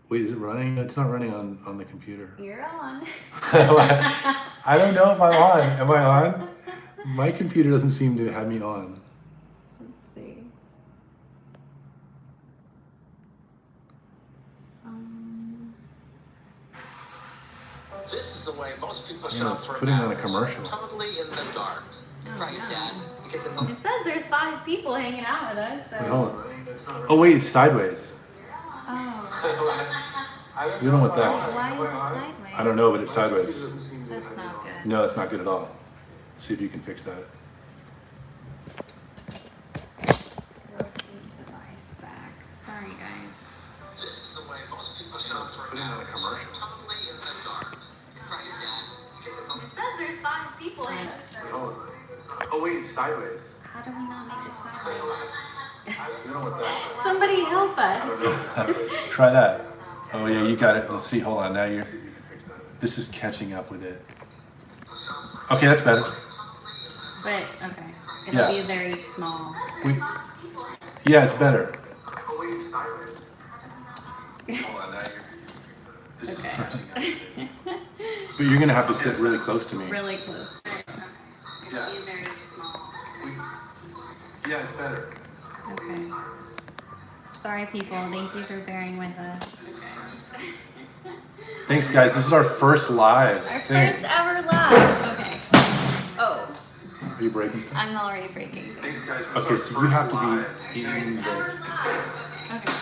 Wait, is it running? It's not running on the computer. You're on. I don't know if I'm on. Am I on? My computer doesn't seem to have me on. Let's see. This is the way most people shop for putting on a commercial. Totally in the dark. Oh, Right, no. Dad? Because It says there's 5 people hanging out with us, so. Wait, hold on. Oh wait, it's sideways. Oh. We don't want that. Why is it sideways? I don't know, but it's sideways. That's not good. No, it's not good at all. See if you can fix that. Rotate device back. Sorry, guys. this is the way most people shop for Putting on a commercial. Totally in the dark. Right, Dad? Because It says there's 5 people in us, so. Oh wait, it's sideways. How do we not make it sideways? We don't want that. Somebody help us. Try that. Oh yeah, you got it. Let's see. Hold on. Now you're. This is catching up with it. Okay, that's better. But, okay. It'll Yeah. be very small. Yeah, it's better. Okay. But you're gonna have to sit really close to me. Really close. Yeah. It'll be very small. Yeah, it's better. Okay. Sorry, people. Thank you for bearing with us. Thanks, guys. This is our first live Our thing. first ever live. Okay. Oh, Are you breaking stuff? I'm already breaking things. Guys. Okay, so you have to be in the. Okay.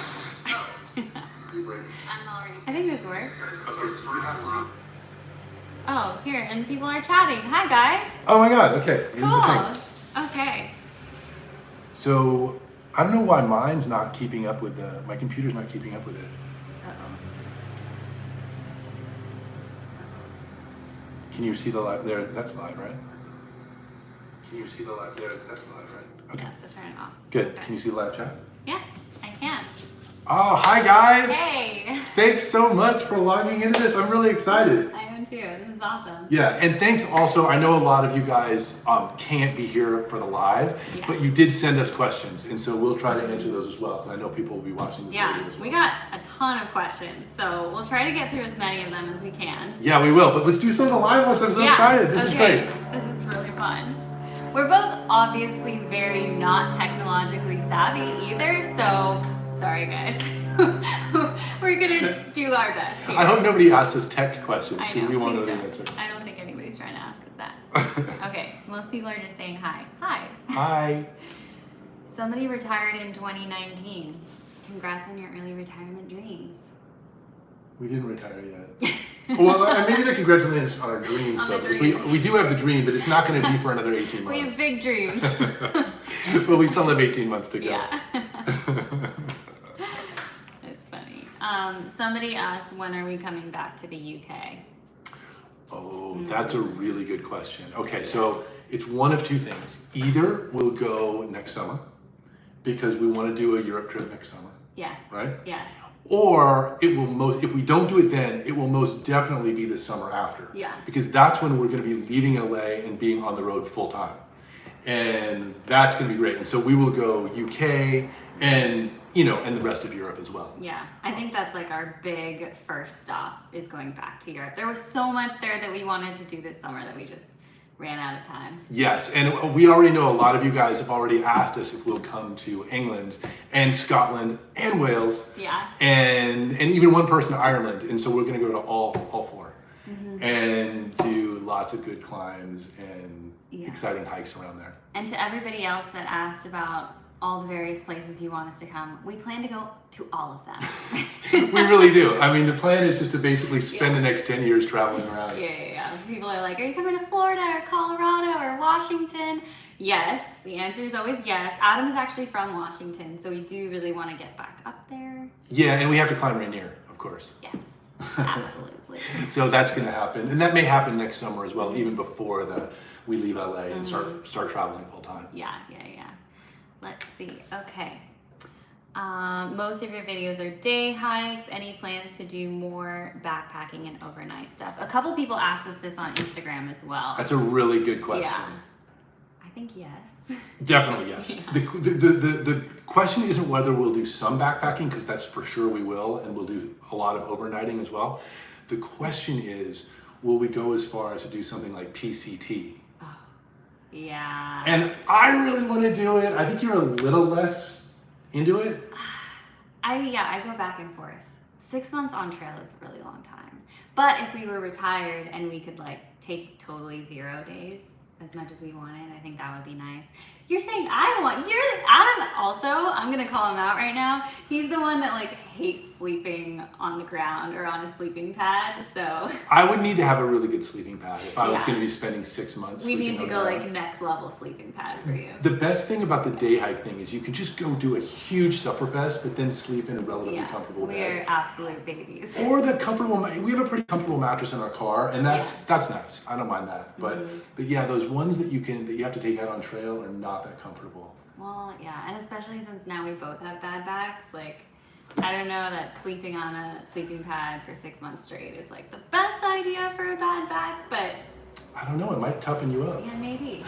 I think this works. Oh, here, and people are chatting. Hi, guys. Oh my God. Okay. Here's the thing. Cool. Okay. So I don't know why mine's not keeping up with my computer's not keeping up with it. Uh-oh. Can you see the live there? That's live, right? Can you see the live there? That's live, right? Okay. Yeah, so turn it off. Good. Okay. Can you see the live chat? Yeah, I can. Oh, hi guys! Hey! Thanks so much for logging into this. I'm really excited. I am too. This is awesome. Yeah, and thanks also. I know a lot of you guys can't be here for the live, Yeah. but you did send us questions, and so we'll try to answer those as well. Because I know people will be watching this Yeah, later as well. we got a ton of questions, so we'll try to get through as many of them as we can. Yeah, we will. But let's do some of the live ones. I'm so excited. This is great. This is really fun. We're both obviously very not technologically savvy either, so sorry guys. We're gonna do our best here. I hope nobody asks us tech questions I because know, we won't know please the don't. answer. I don't think anybody's trying to ask us that. Okay, most people are just saying hi. Hi. Hi. Somebody retired in 2019. Congrats on your early retirement dreams. We didn't retire yet. Well, maybe the congratulations on our dreams, On the though. because dreams. We do have the dream, but it's not going to be for another 18 months. We have big dreams. But we still have 18 months to go. Yeah. It's funny. Somebody asked, when are we coming back to the UK? Oh, that's a really good question. Okay, so it's one of two things. Either we'll go next summer because we want to do a Europe trip next summer, Yeah. right? Yeah. Or it will if we don't do it then, it will most definitely be the summer after. Yeah. Because that's when we're going to be leaving LA and being on the road full time. And that's going to be great. And so we will go UK and, and the rest of Europe as well. Yeah. I think that's like our big first stop is going back to Europe. There was so much there that we wanted to do this summer that we just ran out of time. Yes, and we already know a lot of you guys have already asked us if we'll come to England and Scotland and Wales. Yeah. And even one person to Ireland. And so we're going to go to all four Mm-hmm. and do lots of good climbs and Yeah. exciting hikes around there. And to everybody else that asked about all the various places you want us to come, we plan to go to all of them. We really do. I mean, the plan is just to basically spend the next 10 years traveling around. Yeah. People are like, are you coming to Florida or Colorado or Washington? Yes, the answer is always yes. Adam is actually from Washington, so we do really want to get back up there. Yeah, and we have to climb Rainier, of course. Yes, absolutely. So that's going to happen. And that may happen next summer as well, even before we leave LA and start traveling full time. Yeah. Let's see. Okay. Most of your videos are day hikes. Any plans to do more backpacking and overnight stuff? A couple people asked us this on Instagram as well. That's a really good question. Yeah. I think yes. Definitely yes. The question isn't whether we'll do some backpacking, because that's for sure we will, and we'll do a lot of overnighting as well. The question is, will we go as far as to do something like PCT? Oh, yeah. And I really want to do it. I think you're a little less into it. I go back and forth. 6 months on trail is a really long time. But if we were retired and we could like take totally 0 days, as much as we wanted, I think that would be nice. You're saying I don't want, Adam also, I'm gonna call him out right now. He's the one that like hates sleeping on the ground or on a sleeping pad, so. I would need to have a really good sleeping pad if I was gonna be spending 6 months We sleeping need to on go the like ground. next level sleeping pad for you. The best thing about the day hike thing is you can just go do a huge sufferfest, but then sleep in a relatively comfortable we bed. are absolute babies. Or the comfortable, we have a pretty comfortable mattress in our car, and that's nice. I don't mind that. But yeah, those ones that you have to take out on trail are not that comfortable. Well, yeah, and especially since now we both have bad backs, like, I don't know that sleeping on a sleeping pad for 6 months straight is like the best idea for a bad back, but I don't know, it might toughen you up. yeah, maybe.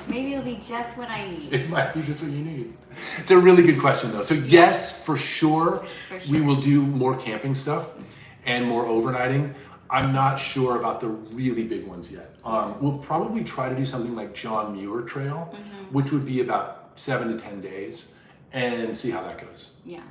Maybe it'll be just what I need. It might be just what you need. It's a really good question though. So yes, for sure, we will do more camping stuff and more overnighting. I'm not sure about the really big ones yet. We'll probably try to do something like John Muir Trail, which would be about 7 to 10 days, and see how that goes. Yeah.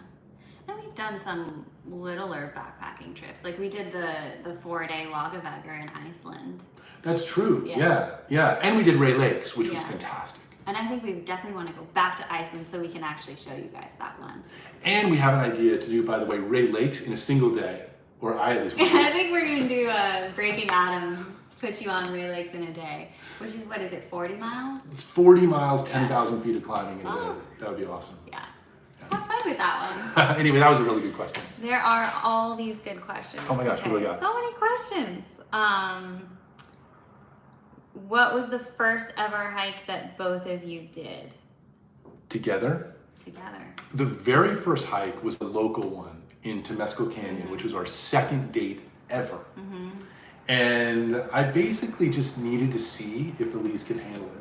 And we've done some littler backpacking trips. Like we did the 4-day Lagavegger in Iceland. That's true. Yeah. And we did Ray Lakes, which was Yeah. fantastic. And I think we definitely want to go back to Iceland so we can actually show you guys that one. And we have an idea to do, by the way, Ray Lakes in a single day, or I at least want to. I think we're going to do Breaking Adam, put you on Ray Lakes in a day, which is, what is it, 40 miles? It's 40 miles, 10,000 feet of climbing in a day. That would be awesome. Yeah. Have fun with that one. Anyway, that was a really good question. There are all these good questions. Oh my gosh, what do we got? So many questions. What was the first ever hike that both of you did Together? together? The very first hike was a local one in Temescal Canyon, which was our second date ever. And I basically just needed to see if Elise could handle it.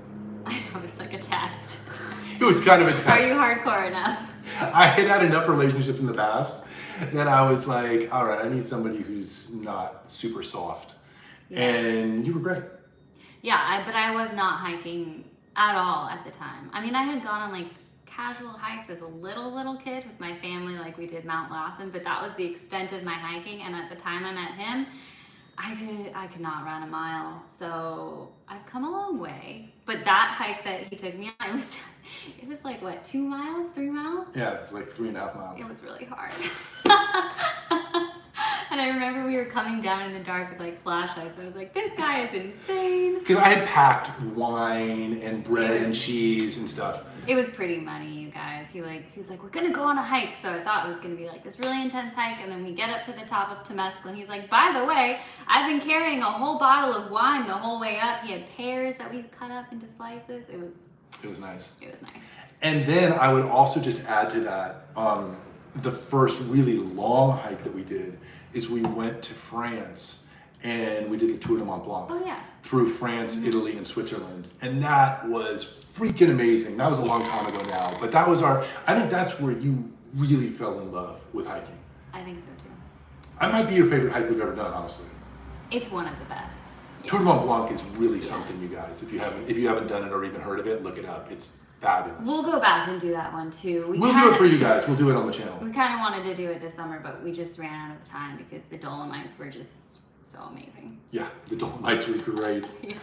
I know, it's like a test. It was kind of a test. Are you hardcore enough? I had had enough relationships in the past that I was like, all right, I need somebody who's not super soft. Yeah. And you were great. Yeah, but I was not hiking at all at the time. I mean, I had gone on like casual hikes as a little kid with my family, like we did Mount Lawson, but that was the extent of my hiking. And at the time I met him, I could not run a mile. So I've come a long way. But that hike that he took me on, it was like what, 2 miles, 3 miles? Yeah, it was like 3.5 miles. It was really hard. And I remember we were coming down in the dark with like flashlights. I was like, this guy is insane. Because I had packed wine and bread and cheese and stuff. It was pretty muddy, you guys. He was like, we're gonna go on a hike. So I thought it was gonna be like this really intense hike, and then we get up to the top of Temescal, and he's like, by the way, I've been carrying a whole bottle of wine the whole way up. He had pears that we cut up into slices. It was nice. It was nice. And then I would also just add to that, the first really long hike that we did is we went to France and we did the Tour de Mont Blanc. Oh yeah. Through France, Italy, and Switzerland. And that was freaking amazing. That was a long time ago now, but that was I think that's where you really fell in love with hiking. I think so too. I might be your favorite hike we've ever done, honestly. It's one of the best. Yeah. Tour de Mont Blanc is really something, you guys. If you haven't done it or even heard of it, look it up. It's fabulous. We'll go back and do that one too. We'll do it for you guys. We'll do it on the channel. We kind of wanted to do it this summer, but we just ran out of time because the Dolomites were just so amazing. Yeah, the Dolomites were great. Yeah.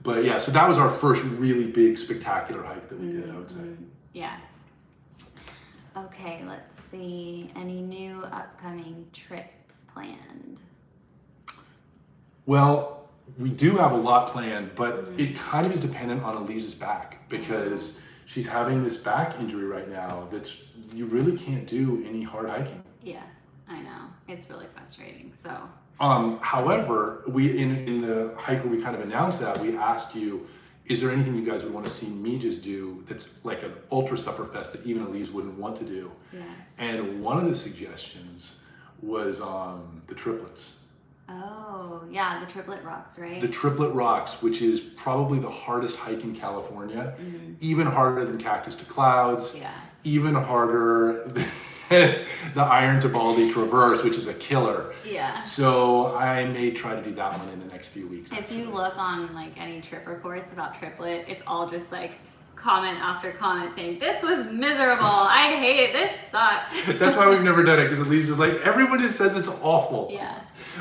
But yeah, so that was our first really big, spectacular hike that we did, I would say. Yeah. Okay, let's see. Any new upcoming trips planned? Well, we do have a lot planned, but it kind of is dependent on Elise's back because she's having this back injury right now that you really can't do any hard hiking. Yeah, I know. It's really frustrating. So. However, we in the hike where we kind of announced that, we asked you, is there anything you guys would want to see me just do that's like an ultra sufferfest that even Elise wouldn't want to do? Yeah. And one of the suggestions was the triplets. Oh, yeah, the Triplet Rocks, right? The Triplet Rocks, which is probably the hardest hike in California, even harder than Cactus to Clouds, even harder than the Iron to Baldy Traverse, which is a killer. Yeah. So I may try to do that one in the next few weeks. If you look on like any trip reports about Triplet, it's all just like comment after comment saying, this was miserable, I hate it, this sucked. That's why we've never done it, because at least it's like, everyone just says it's awful. Yeah.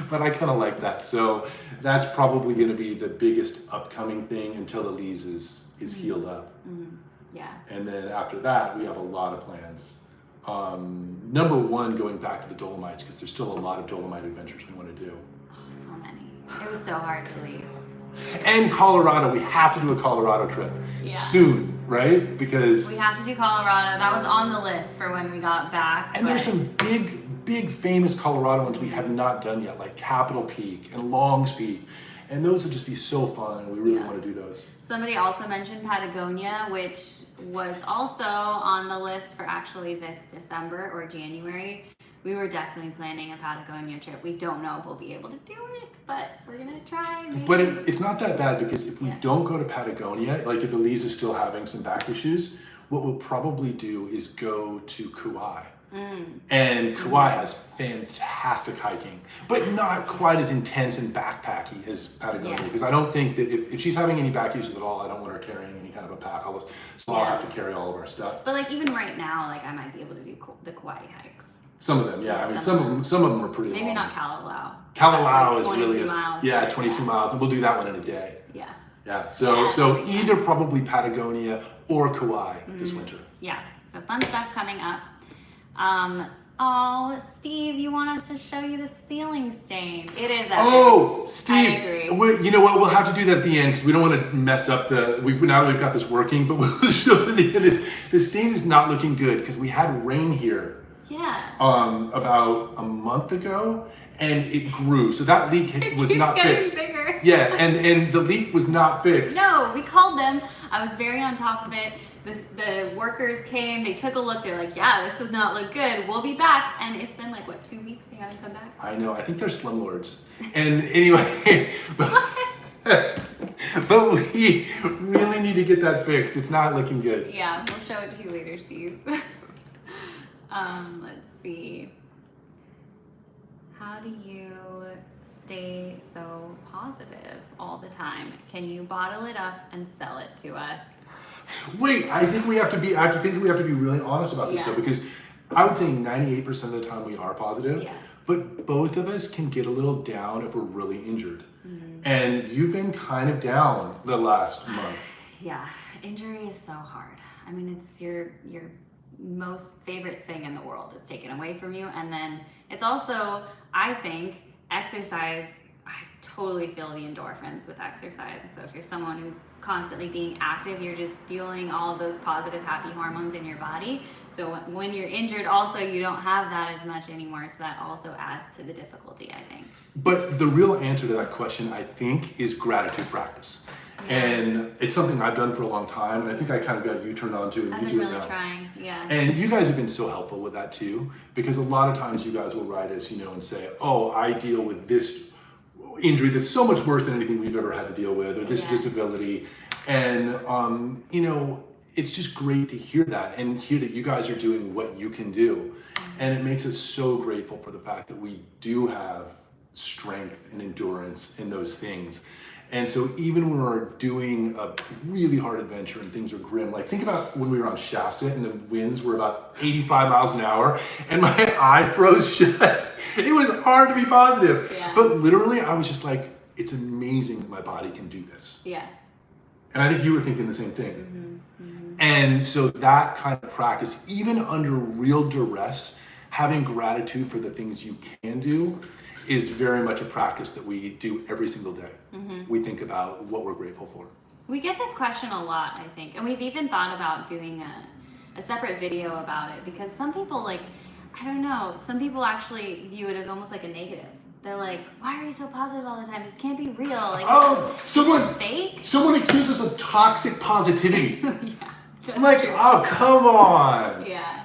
But I kind of like that. So that's probably going to be the biggest upcoming thing until Elise is healed up. Yeah. And then after that, we have a lot of plans. Number one, going back to the Dolomites, because there's still a lot of Dolomite adventures we want to do. Oh, so many. It was so hard to leave. And Colorado, we have to do a Colorado trip soon, right? Because we have to do Colorado. That was on the list for when we got back. And there's some big famous Colorado ones we have not done yet, like Capitol Peak and Longs Peak. And those would just be so fun, and we really want to do those. Somebody also mentioned Patagonia, which was also on the list for actually this December or January. We were definitely planning a Patagonia trip. We don't know if we'll be able to do it, but we're gonna try. Maybe. But it's not that bad, because if we don't go to Patagonia, like if Elise is still having some back issues, what we'll probably do is go to Kauai. And Kauai has fantastic hiking, but not quite as intense and backpacky as Patagonia, because I don't think that if she's having any back issues at all, I don't want her carrying any kind of a pack. So I'll have to carry all of our stuff. But like even right now, like I might be able to do the Kauai hikes. Some of them, yeah. I mean, some of them are pretty long. Maybe not Kalalau. Kalalau like is really miles. Yeah, 22 miles, and we'll do that one in a day. Yeah. Yeah. So either probably Patagonia or Kauai this winter. Yeah. So fun stuff coming up. Oh, Steve, you want us to show you the ceiling stain? It is epic. Oh, Steve, I agree. You know what? We'll have to do that at the end, because we don't want to mess up now that we've got this working, but we'll show it at the end. The stain is not looking good, because we had rain here. Yeah. About a month ago, and it grew. So that leak was not fixed. Bigger. Yeah, and the leak was not fixed. No, we called them. I was very on top of it. The workers came, they took a look, they're like, yeah, this does not look good, we'll be back. And it's been like, what, 2 weeks they haven't come back? I know, I think they're slumlords. And anyway, but we really need to get that fixed. It's not looking good. Yeah, we'll show it to you later, Steve. Let's see. How do you stay so positive all the time? Can you bottle it up and sell it to us? Wait, I think we have to be really honest about this though, because I would say 98% of the time we are positive, but both of us can get a little down if we're really injured. And you've been kind of down the last month. Yeah, injury is so hard. I mean, it's your most favorite thing in the world is taken away from you. And then it's also, I think, exercise. I totally feel the endorphins with exercise. And so if you're someone who's constantly being active, you're just fueling all of those positive, happy hormones in your body. So when you're injured, also, you don't have that as much anymore. So that also adds to the difficulty, I think. But the real answer to that question, I think, is gratitude practice. And it's something I've done for a long time, and I think I kind of got you turned on to it. I've been really trying, And you guys have been so helpful with that too, because a lot of times you guys will write us, and say, oh, I deal with this injury that's so much worse than anything we've ever had to deal with, or this disability. And, it's just great to hear that and hear that you guys are doing what you can do. And it makes us so grateful for the fact that we do have strength and endurance in those things. And so even when we're doing a really hard adventure and things are grim, like think about when we were on Shasta and the winds were about 85 miles an hour and my eye froze shut. It was hard to be positive. But literally I was just like, it's amazing that my body can do this. And I think you were thinking the same thing. And so that kind of practice, even under real duress, having gratitude for the things you can do is very much a practice that we do every single day. We think about what we're grateful for. We get this question a lot, I think. And we've even thought about doing a separate video about it, because some people I don't know, some people actually view it as almost like a negative. They're like, why are you so positive all the time? This can't be real. Someone fake? Someone accuses us of toxic positivity. True. Oh, come on. Yeah.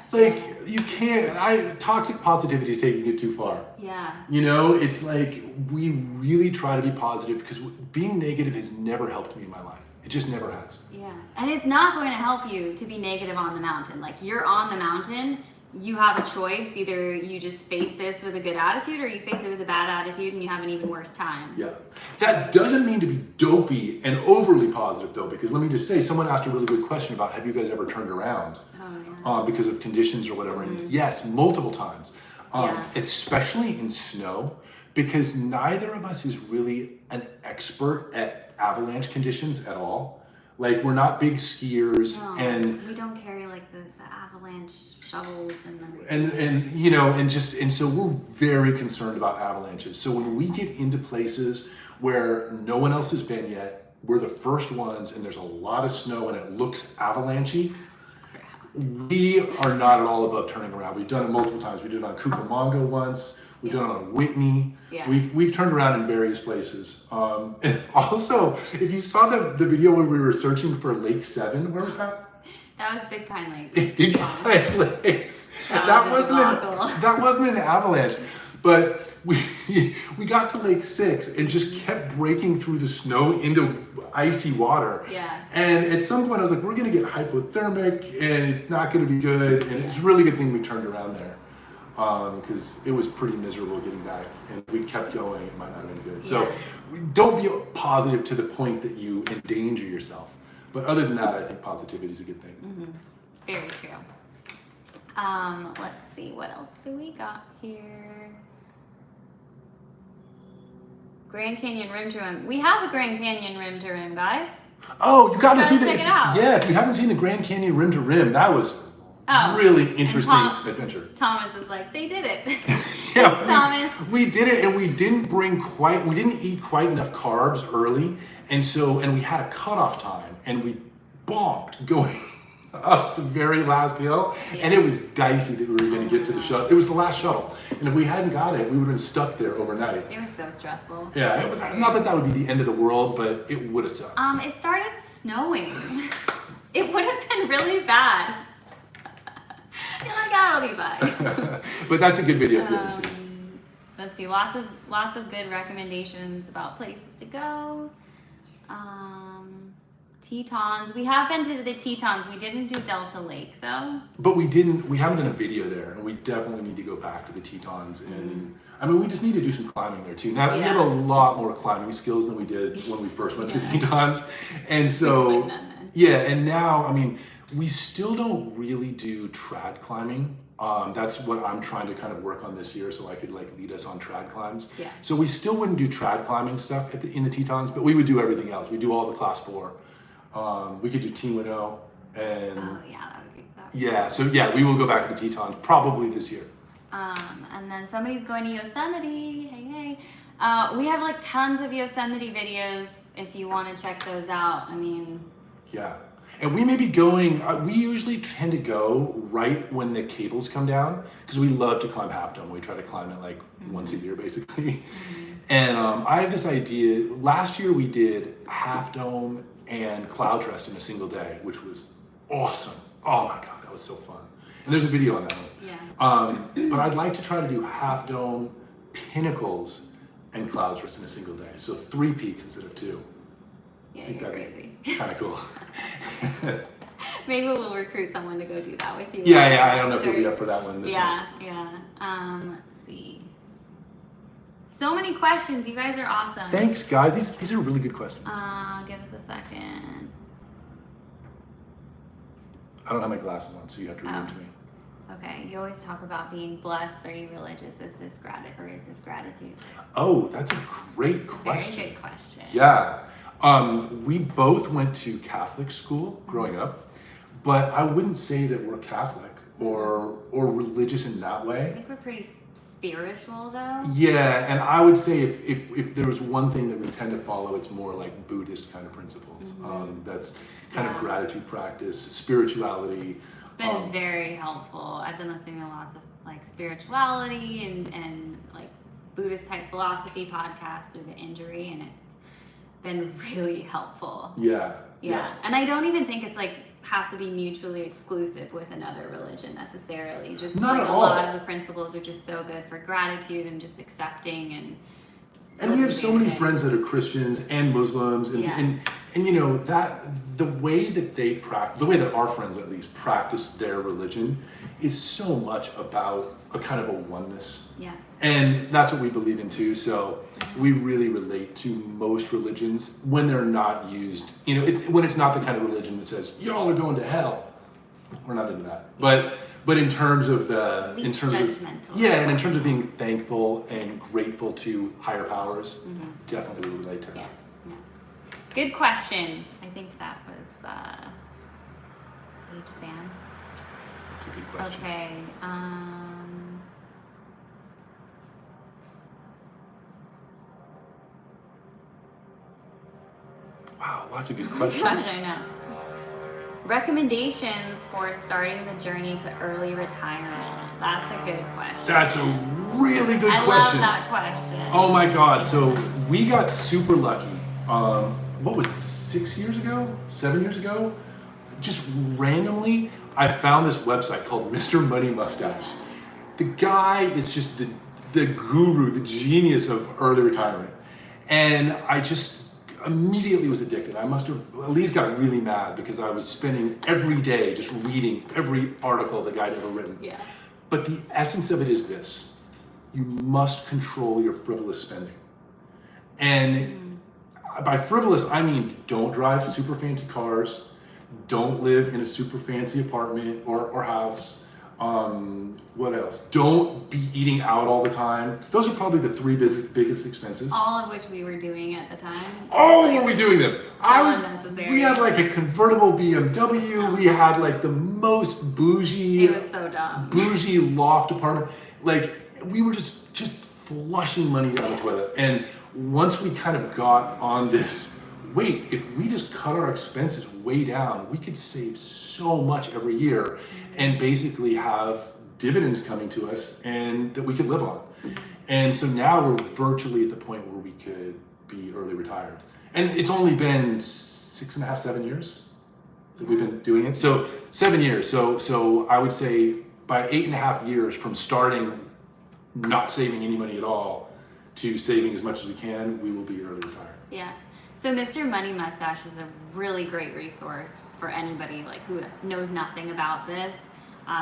you can't. Toxic positivity is taking it too far. Yeah. You know, it's like we really try to be positive because being negative has never helped me in my life. It just never has. Yeah. And it's not going to help you to be negative on the mountain. Like, you're on the mountain, you have a choice. Either you just face this with a good attitude or you face it with a bad attitude and you have an even worse time. Yeah. That doesn't mean to be dopey and overly positive, though, because let me just say, someone asked a really good question about, have you guys ever turned around because of conditions or whatever? And yes, multiple times, especially in snow, because neither of us is really an expert at avalanche conditions at all. Like, we're not big skiers, and we don't carry like the avalanche shovels and so we're very concerned about avalanches. So when we get into places where no one else has been yet, we're the first ones, and there's a lot of snow and it looks avalanchy, we are not at all above turning around. We've done it multiple times. We did it on Cucamonga once. We've done it on Whitney. Yeah. We've turned around in various places. And also, if you saw the video where we were searching for Lake 7, where was that? That was Big Pine Lake. Big Pine Lakes. That wasn't an avalanche, but we got to Lake 6 and just kept breaking through the snow into icy water. Yeah. And at some point I was like, we're gonna get hypothermic and it's not gonna be good. And it's a really good thing we turned around there, because it was pretty miserable getting back, and if we kept going, it might not have been good. So don't be positive to the point that you endanger yourself. But other than that, I think positivity is a good thing. Mm-hmm. Very true. Let's see, what else do we got here? Grand Canyon Rim to Rim. We have a Grand Canyon Rim to Rim, guys. Oh, you got to see that. Check it out. Yeah, if you haven't seen the Grand Canyon Rim to Rim, that was really interesting adventure. Thomas is like, they did it. Yeah, Thomas. We did it, and we didn't eat quite enough carbs early, and we had a cutoff time, and we bonked going up the very last hill, and it was dicey that we were going to get to the shuttle. It was the last shuttle, and if we hadn't got it, we would have been stuck there overnight. It was so stressful. Yeah, not that would be the end of the world, but it would have sucked. It started snowing. It would have been really bad. You're like, I'll be fine. But that's a good video if you haven't seen it. Let's see, lots of good recommendations about places to go. Tetons. We have been to the Tetons. We didn't do Delta Lake though. But we haven't done a video there, and we definitely need to go back to the Tetons. And I mean, we just need to do some climbing there too. Now we have a lot more climbing skills than we did when we first went to the Tetons. And so, and now, I mean, we still don't really do trad climbing. That's what I'm trying to kind of work on this year, so I could like lead us on trad climbs. Yeah. So we still wouldn't do trad climbing stuff in the Tetons, but we would do everything else. We do all the class 4. We could do T10 and we will go back to the Tetons probably this year. And then somebody's going to Yosemite. Hey. We have like tons of Yosemite videos if you want to check those out. I mean, yeah. And we may be going, we usually tend to go right when the cables come down, because we love to climb Half Dome. We try to climb it like once a year, basically. And I have this idea. Last year we did Half Dome and Cloud Rest in a single day, which was awesome. Oh my God, that was so fun. And there's a video on that one. Yeah. But I'd like to try to do Half Dome, Pinnacles, and Cloud Rest in a single day. So 3 peaks instead of 2. Yeah, you're crazy. Kind of cool. Maybe we'll recruit someone to go do that with you. Yeah, I don't know if you'll be up for that one this month. Yeah. Let's see. So many questions. You guys are awesome. Thanks, guys. These are really good questions. Give us a second. I don't have my glasses on, so you have to read them to me. Okay. You always talk about being blessed. Are you religious? Is this gratitude? Oh, that's a great question. Very good question. Yeah. We both went to Catholic school growing up, but I wouldn't say that we're Catholic or religious in that way. I think we're pretty spiritual though. Yeah, and I would say if there was one thing that we tend to follow, it's more like Buddhist kind of principles. That's kind of gratitude practice, spirituality. It's been very helpful. I've been listening to lots of like spirituality and like Buddhist type philosophy podcasts through the injury, and it's been really helpful. Yeah. And I don't even think it's like has to be mutually exclusive with another religion necessarily. Just Not like at a all. lot of the principles are just so good for gratitude and just accepting And we have so many friends that are Christians and Muslims, and, Yeah. and you know that the way that they practice, the way that our friends at least practice their religion, is so much about a kind of a oneness. Yeah. And that's what we believe in too. So we really relate to most religions when they're not used. You know, when it's not the kind of religion that says y'all are going to hell. We're not into that. But in terms of the, in terms of, judgmental. yeah, and in terms of being thankful and grateful to higher powers, definitely relate to that. Yeah. Good question. I think that was Sage Sam. That's a good question. Okay. Wow, lots of good Oh my questions. gosh, I know. Recommendations for starting the journey to early retirement. That's a good question. That's a really good I question. love that question. Oh my God! So we got super lucky. What was it, 6 years ago? 7 years ago? Just randomly, I found this website called Mr. Money Mustache. The guy is just the guru, the genius of early retirement, and I just immediately was addicted. I must have at least got really mad because I was spending every day just reading every article the guy had ever written. Yeah. But the essence of it is this: you must control your frivolous spending. And by frivolous, I mean don't drive super fancy cars, don't live in a super fancy apartment or house. What else? Don't be eating out all the time. Those are probably the three biggest expenses. All of which we were doing at the time. Oh, were we doing them? unnecessary. We had like a convertible BMW. We had like the most bougie, It was so dumb. bougie loft apartment. Like we were just flushing money down the toilet. And once we kind of got on this, wait, if we just cut our expenses way down, we could save so much every year and basically have dividends coming to us and that we could live on. And so now we're virtually at the point where we could be early retired. And it's only been 6.5, 7 years that we've been doing it. So 7 years. So I would say by 8.5 years from starting not saving any money at all to saving as much as we can, we will be early retired. Yeah. So Mr. Money Mustache is a really great resource for anybody like who knows nothing about this.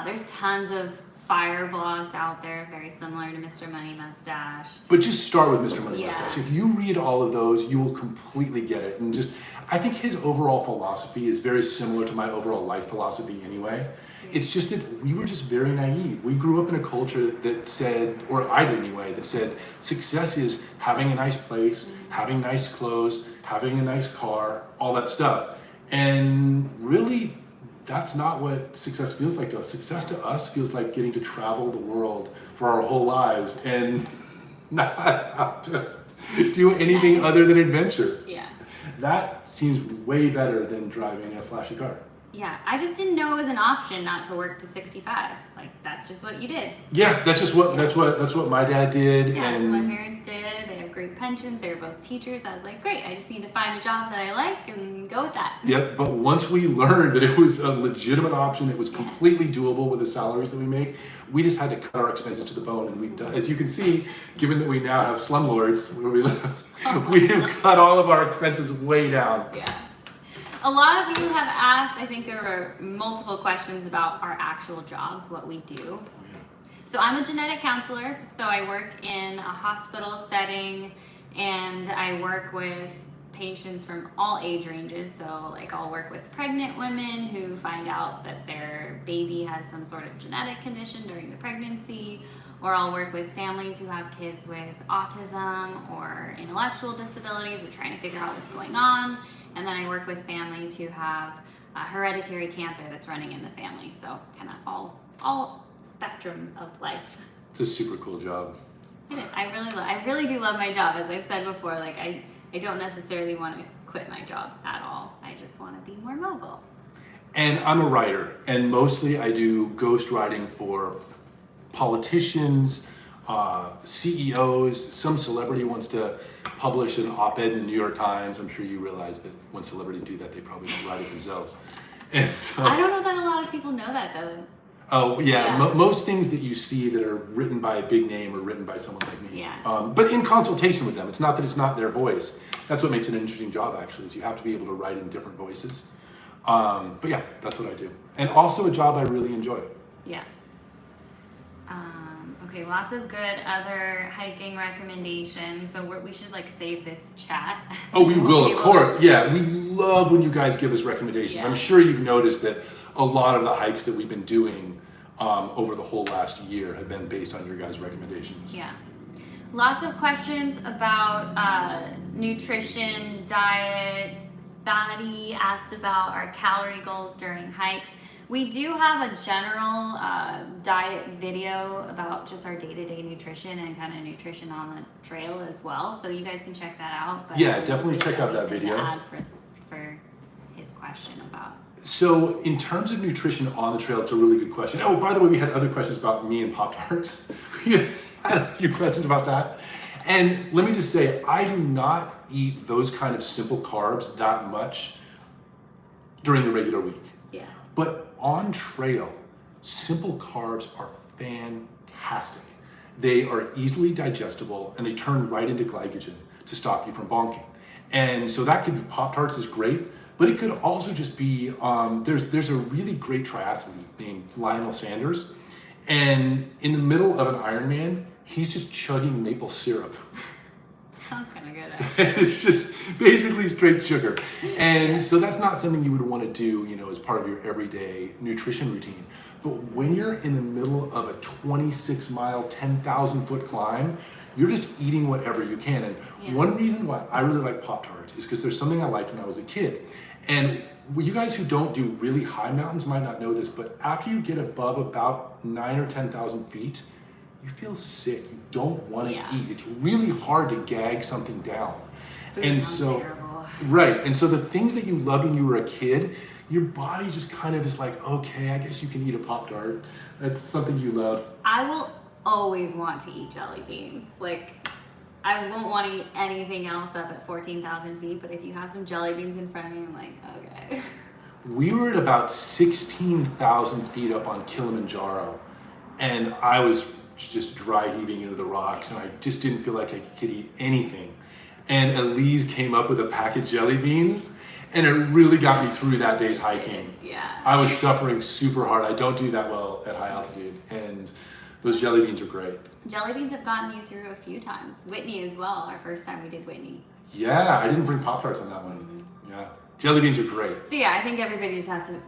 There's tons of fire blogs out there, very similar to Mr. Money Mustache. But just start with Mr. Money Yeah. Mustache. If you read all of those, you will completely get it. And just, I think his overall philosophy is very similar to my overall life philosophy anyway. It's just that we were just very naive. We grew up in a culture that said, or I did anyway, that said success is having a nice place, having nice clothes, having a nice car, all that stuff. And really, that's not what success feels like to us. Success to us feels like getting to travel the world for our whole lives and not have to do anything other than adventure. Yeah. That seems way better than driving a flashy car. Yeah. I just didn't know it was an option not to work to 65. Like that's just what you did. Yeah, that's what my dad did. Yeah, and that's what my parents did. They have great pensions. They were both teachers. I was like, great. I just need to find a job that I like and go with that. Yep, but once we learned that it was a legitimate option, it was completely doable with the salaries that we make, we just had to cut our expenses to the bone. And we've done, as you can see, given that we now have slumlords where we live, we have cut all of our expenses way down. Yeah. A lot of you have asked, I think there were multiple questions about our actual jobs, what we do. So I'm a genetic counselor, so I work in a hospital setting and I work with patients from all age ranges. So like I'll work with pregnant women who find out that their baby has some sort of genetic condition during the pregnancy, or I'll work with families who have kids with autism or intellectual disabilities. We're trying to figure out what's going on. And then I work with families who have hereditary cancer that's running in the family. So kind of all spectrum of life. It's a super cool job. It is. I really do love my job. As I've said before, like I don't necessarily want to quit my job at all. I just want to be more mobile. And I'm a writer, and mostly I do ghost writing for politicians, CEOs. Some celebrity wants to publish an op-ed in the New York Times. I'm sure you realize that when celebrities do that, they probably don't write it themselves. And so, I don't know that a lot of people know that though. oh yeah, Yeah. Most things that you see that are written by a big name are written by someone like me. Yeah. But in consultation with them. It's not that it's not their voice. That's what makes it an interesting job, actually, is you have to be able to write in different voices. But yeah, that's what I do. And also a job I really enjoy. Yeah. Okay, lots of good other hiking recommendations. So we should like save this chat. Oh, we We'll will, be of able to- course. Yeah, we love when you guys give us recommendations. Yeah. I'm sure you've noticed that a lot of the hikes that we've been doing over the whole last year have been based on your guys' recommendations. Yeah. Lots of questions about nutrition, diet. Thady asked about our calorie goals during hikes. We do have a general diet video about just our day-to-day nutrition and kind of nutrition on the trail as well. So you guys can check that out. But Yeah, definitely check out that video. Add for his question about. So in terms of nutrition on the trail, it's a really good question. Oh, by the way, we had other questions about me and Pop-Tarts. We had a few questions about that. And let me just say, I do not eat those kind of simple carbs that much during the regular week. Yeah. But on trail, simple carbs are fantastic. They are easily digestible and they turn right into glycogen to stop you from bonking. And so that could be Pop-Tarts is great, but it could also just be, there's a really great triathlete named Lionel Sanders. And in the middle of an Ironman, he's just chugging maple syrup. Sounds kind of good. It's just basically straight sugar. And so that's not something you would want to do, as part of your everyday nutrition routine. But when you're in the middle of a 26-mile, 10,000-foot climb, you're just eating whatever you can. And one reason why I really like Pop-Tarts is because there's something I liked when I was a kid. And you guys who don't do really high mountains might not know this, but after you get above about 9,000 or 10,000 feet, you feel sick. You don't want to eat. It's really hard to gag something down. Food and sounds so, terrible. right. And so the things that you loved when you were a kid, your body just kind of is like, okay, I guess you can eat a Pop-Tart. That's something you love. I will always want to eat jelly beans. Like, I won't want to eat anything else up at 14,000 feet, but if you have some jelly beans in front of me, I'm like, okay. We were at about 16,000 feet up on Kilimanjaro, and I was just dry heaving into the rocks, and I just didn't feel like I could eat anything. And Elise came up with a pack of jelly beans, and it really got me through that day's hiking. Yeah. I was suffering super hard. I don't do that well at high altitude, and those jelly beans are great. Jelly beans have gotten you through a few times. Whitney as well, our first time we did Whitney. Yeah, I didn't bring Pop-Tarts on that one. Mm-hmm. Yeah, jelly beans are great. So yeah, I think everybody just has to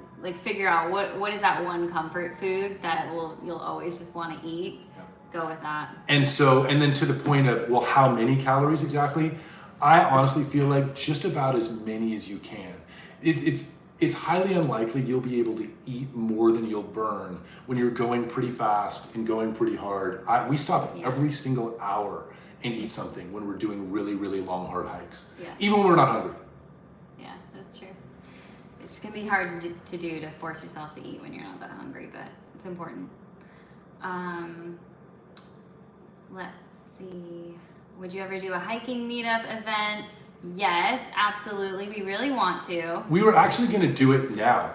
figure out what is that one comfort food that you'll always just want to eat. Yeah. Go with that. And then to the point of, well, how many calories exactly? I honestly feel like just about as many as you can. It's highly unlikely you'll be able to eat more than you'll burn when you're going pretty fast and going pretty hard. We stop every single hour and eat something when we're doing really, really long, hard hikes. Yeah. Even when we're not hungry. Yeah, that's true. It's gonna be hard to do to force yourself to eat when you're not that hungry, but it's important. Let's see. Would you ever do a hiking meetup event? Yes, absolutely. We really want to. We were actually going to do it now.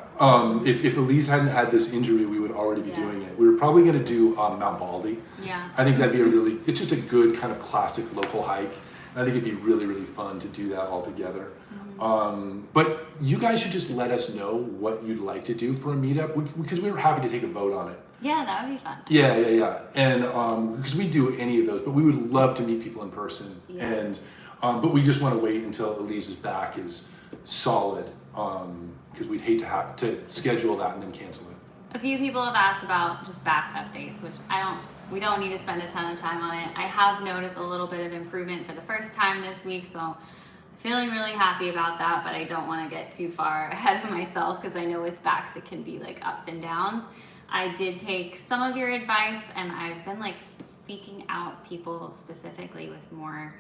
If Elise hadn't had this injury, we would already be doing it. We were probably going to do Mount Baldy. Yeah. I think that'd be it's just a good kind of classic local hike. And I think it'd be really, really fun to do that all together. Mm-hmm. But you guys should just let us know what you'd like to do for a meetup because we were happy to take a vote on it. Yeah, that would be fun. Yeah. And because we do any of those, but we would love to meet people in person. Yeah. And but we just want to wait until Elise's back is solid because we'd hate to have to schedule that and then cancel it. A few people have asked about just back updates, which we don't need to spend a ton of time on it. I have noticed a little bit of improvement for the first time this week, so I'm feeling really happy about that, but I don't want to get too far ahead of myself because I know with backs it can be like ups and downs. I did take some of your advice and I've been seeking out people specifically with more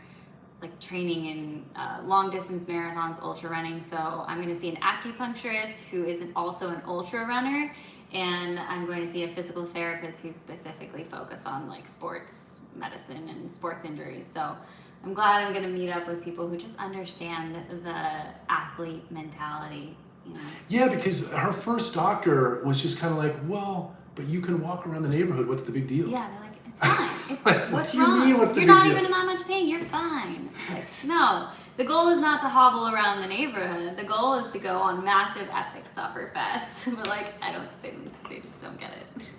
training in long distance marathons, ultra running. So I'm going to see an acupuncturist who is also an ultra runner, and I'm going to see a physical therapist who's specifically focused on sports medicine and sports injuries. So I'm glad I'm going to meet up with people who just understand the athlete mentality you know. Yeah, because her first doctor was just kind of like, well, but you can walk around the neighborhood. What's the big deal? Yeah, they're like, it's fine. It's, Like, what what's do you wrong? mean, what's the You're big not deal? even in that much pain. You're fine. It's like, no. The goal is not to hobble around the neighborhood. The goal is to go on massive epic sufferfests. But like, I don't think they just don't get it.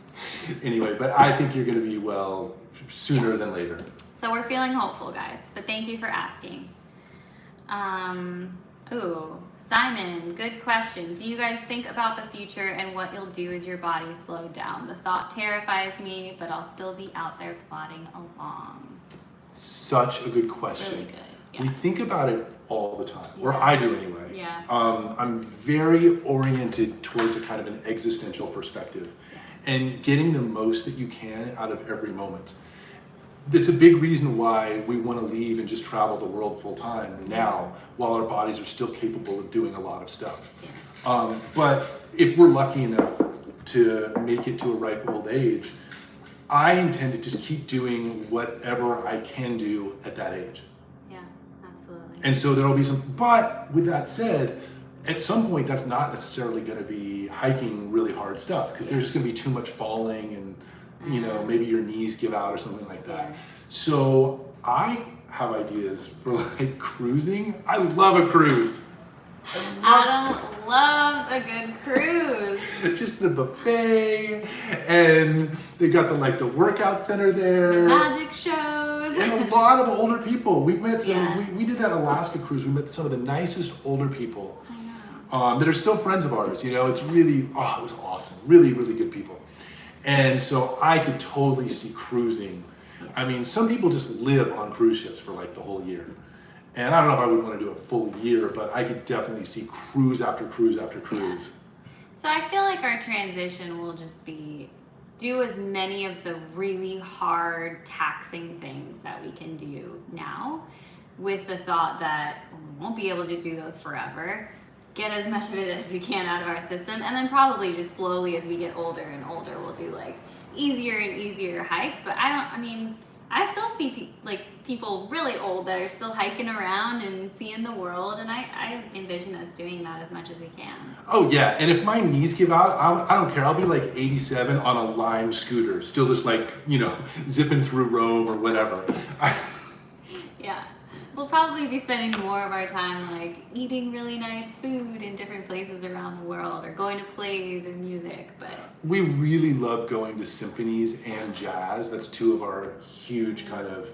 Anyway, but I think you're going to be well sooner than later. So we're feeling hopeful, guys. But thank you for asking. Ooh, Simon, good question. Do you guys think about the future and what you'll do as your body slowed down? The thought terrifies me, but I'll still be out there plodding along. Such a good question. Really good. Yeah. We think about it all the time, or Yeah. I do anyway. Yeah. I'm very oriented towards a kind of an existential perspective, and getting the most that you can out of every moment. That's a big reason why we want to leave and just travel the world full time now, while our bodies are still capable of doing a lot of stuff. Yeah. But if we're lucky enough to make it to a ripe old age, I intend to just keep doing whatever I can do at that age. Yeah, absolutely. And so there'll be some, but with that said, at some point that's not necessarily going to be hiking really hard stuff, because there's just going to be too much falling and, you know, maybe your knees give out or something like that. Yeah. So I have ideas for like cruising. I love a cruise. Adam loves a good cruise. Just the buffet, and they've got the workout center there. The magic shows. And a lot of older people. We've met some. Yeah. We did that Alaska cruise. We met some of the nicest older people I know. that are still friends of ours. You know, it's really it was awesome. Really, really good people. And so I could totally see cruising. I mean, some people just live on cruise ships for like the whole year. And I don't know if I would want to do a full year, but I could definitely see cruise after cruise after cruise. So I feel like our transition will just be do as many of the really hard, taxing things that we can do now, with the thought that we won't be able to do those forever. Get as much of it as we can out of our system, and then probably just slowly as we get older and older, we'll do like easier and easier hikes. But I still see people really old that are still hiking around and seeing the world, and I envision us doing that as much as we can. Oh yeah, and if my knees give out, I don't care. I'll be like 87 on a Lime scooter, still just zipping through Rome or whatever. Yeah. We'll probably be spending more of our time eating really nice food in different places around the world, or going to plays or music, but We really love going to symphonies and jazz. That's two of our huge kind of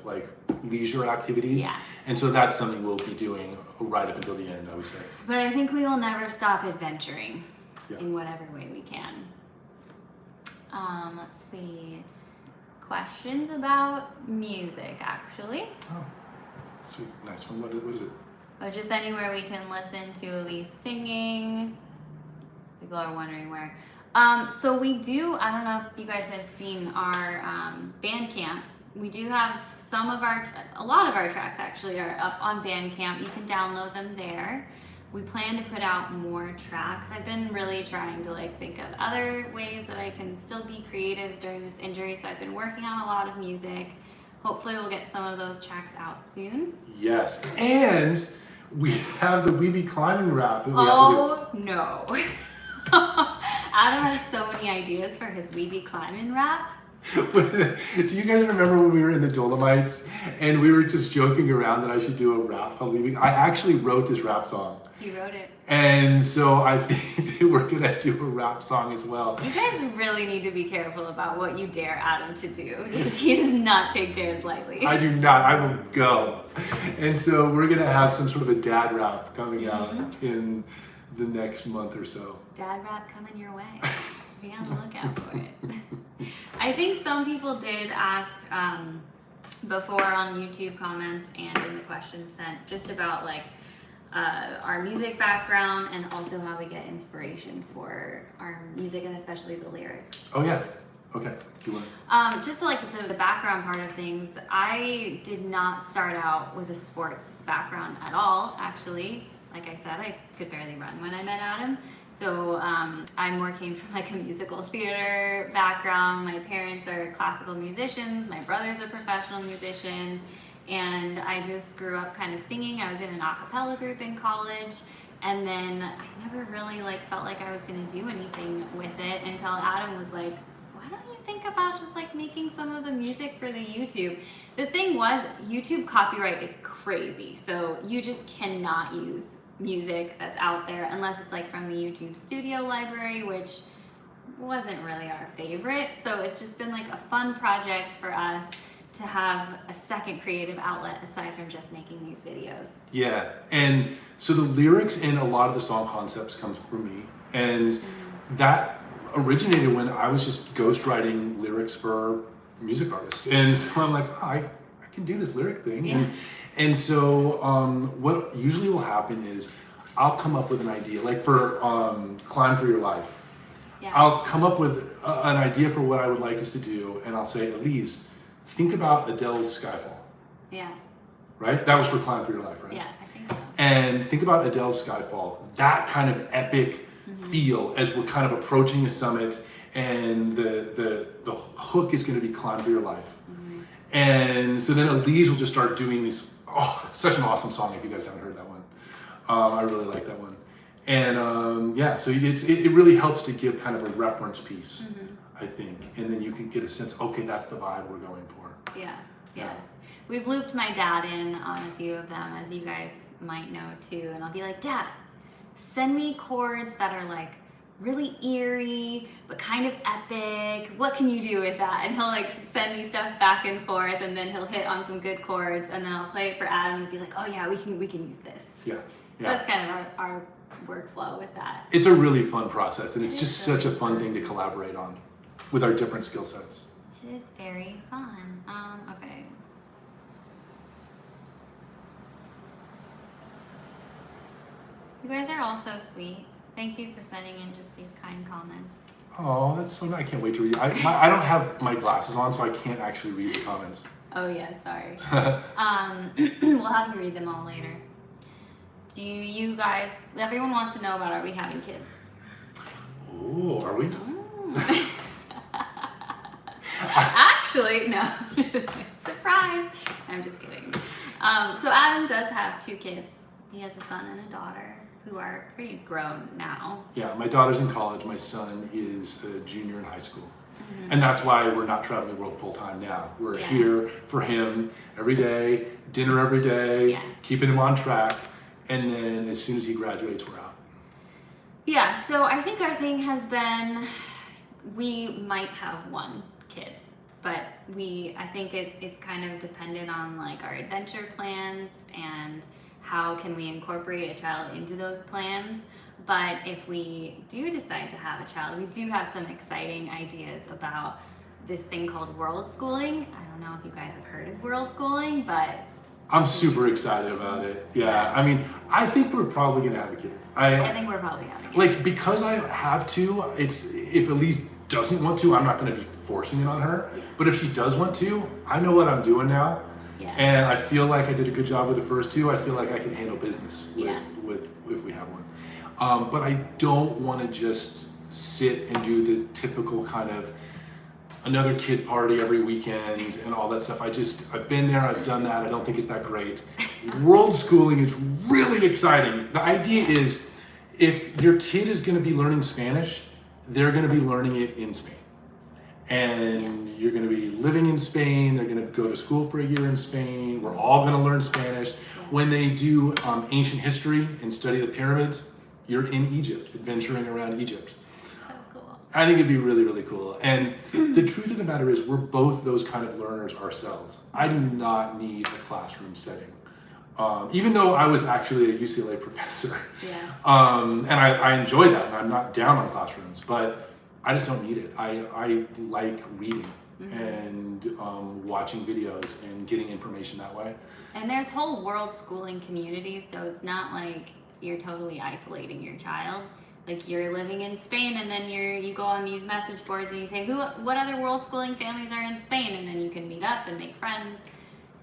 leisure activities. Yeah. And so that's something we'll be doing right up until the end, I would say. but I think we will never stop adventuring Yeah. in whatever way we can. Let's see. Questions about music, actually. Oh, sweet, nice one. What is it? Or just anywhere we can listen to Elise singing. People are wondering where. So we do, I don't know if you guys have seen our Bandcamp. We do have a lot of our tracks actually are up on Bandcamp. You can download them there. We plan to put out more tracks. I've been really trying to think of other ways that I can still be creative during this injury. So I've been working on a lot of music. Hopefully we'll get some of those tracks out soon. Yes, and we have the We Be Climbing rap that we Oh no. Adam has so many ideas for his We Be Climbing rap. have to do. Do you guys remember when we were in the Dolomites and we were just joking around that I should do a rap called We Be? I actually wrote this rap song. He wrote it. And so I think that we're gonna do a rap song as well. You guys really need to be careful about what you dare Adam to do, because he does not take dares lightly. I do not, I will go. And so we're gonna have some sort of a dad rap coming out in the next month or so. Dad rap coming your way. Be on the lookout for it. I think some people did ask before on YouTube comments and in the questions sent just about our music background, and also how we get inspiration for our music, and especially the lyrics. Oh yeah, okay, do you want Just the background part of things, I did not start out with a sports background at all, actually. Like I said, I could barely run when I met Adam. So I more came from a musical theater background. My parents are classical musicians. My brother's a professional musician. And I just grew up kind of singing. I was in an a cappella group in college. And then I never really like felt like I was gonna do anything with it until Adam was like, why don't you think about just like making some of the music for the YouTube? The thing was, YouTube copyright is crazy. So you just cannot use music that's out there unless it's like from the YouTube Studio library, which wasn't really our favorite. So it's just been like a fun project for us to have a second creative outlet aside from just making these videos. Yeah, and so the lyrics and a lot of the song concepts comes from me, and that originated when I was just ghostwriting lyrics for music artists, and so I'm like, oh, I can do this lyric thing. Yeah. And so what usually will happen is I'll come up with an idea, like for Climb for Your Life. Yeah. I'll come up with an idea for what I would like us to do, and I'll say, Elise, think about Adele's Skyfall. Yeah. Right? That was for Climb for Your Life, right? Yeah, I think so. And think about Adele's Skyfall, that kind of epic feel as we're kind of approaching the summit, and the hook is going to be Climb for Your Life. And so then Elise will just start doing these. Oh, it's such an awesome song if you guys haven't heard that one. I really like that one. And yeah, so it really helps to give kind of a reference piece, I think. And then you can get a sense, okay, that's the vibe we're going for. Yeah. We've looped my dad in on a few of them, as you guys might know too. And I'll be like, Dad, send me chords that are like really eerie, but kind of epic. What can you do with that? And he'll like send me stuff back and forth, and then he'll hit on some good chords, and then I'll play it for Adam and be like, oh yeah, we can use this. Yeah. So that's kind of our workflow with that. It's a really fun process, and it's just such a fun thing to collaborate on with our different skill sets. It is very fun. Okay. You guys are all so sweet. Thank you for sending in just these kind comments. Oh, that's so nice. I can't wait to read. I don't have my glasses on, so I can't actually read the comments. Oh yeah, sorry. We'll have you read them all later. Do you guys, everyone wants to know about, are we having kids? Oh, are we? Oh. Actually, no. Surprise. I'm just kidding. So Adam does have 2 kids. He has a son and a daughter who are pretty grown now. Yeah, my daughter's in college. My son is a junior in high school. And that's why we're not traveling the world full time now. We're here for him every day, dinner every day, keeping him on track. And then as soon as he graduates, we're out. Yeah, so I think our thing has been, we might have 1 kid, but I think it's kind of dependent on like our adventure plans and how can we incorporate a child into those plans. But if we do decide to have a child, we do have some exciting ideas about this thing called world schooling. I don't know if you guys have heard of world schooling, but I'm super excited about it. Yeah, I mean, I think we're probably gonna have a kid. I think we're probably having it. Like, because I have to, if Elise doesn't want to, I'm not gonna be forcing it on her. But if she does want to, I know what I'm doing now. Yeah. And I feel like I did a good job with the first 2. I feel like I can handle business with if we have one. But I don't want to just sit and do the typical kind of another kid party every weekend and all that stuff. I've been there, I've done that. I don't think it's that great. World schooling is really exciting. The idea is, if your kid is going to be learning Spanish, they're going to be learning it in Spain. And you're going to be living in Spain. They're going to go to school for a year in Spain. We're all going to learn Spanish. When they do ancient history and study the pyramids, you're in Egypt, adventuring around Egypt. So cool. I think it'd be really, really cool. And the truth of the matter is, we're both those kind of learners ourselves. I do not need a classroom setting. Even though I was actually a UCLA professor. And I enjoy that, and I'm not down on classrooms, but I just don't need it. I like reading and watching videos and getting information that way. And there's whole world schooling communities, so it's not like you're totally isolating your child. Like, you're living in Spain, and then you go on these message boards and you say, what other world schooling families are in Spain? And then you can meet up and make friends.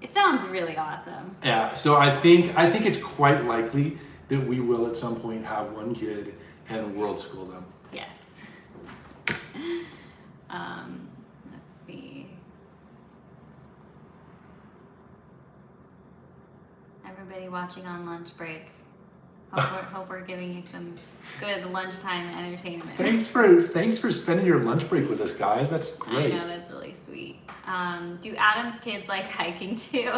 It sounds really awesome. Yeah, so I think it's quite likely that we will at some point have 1 kid and world school them. Yes. Let's see. Everybody watching on lunch break, Hope we're giving you some good lunchtime entertainment. Thanks for spending your lunch break with us, guys. That's great. I know, that's really sweet. Do Adam's kids like hiking too?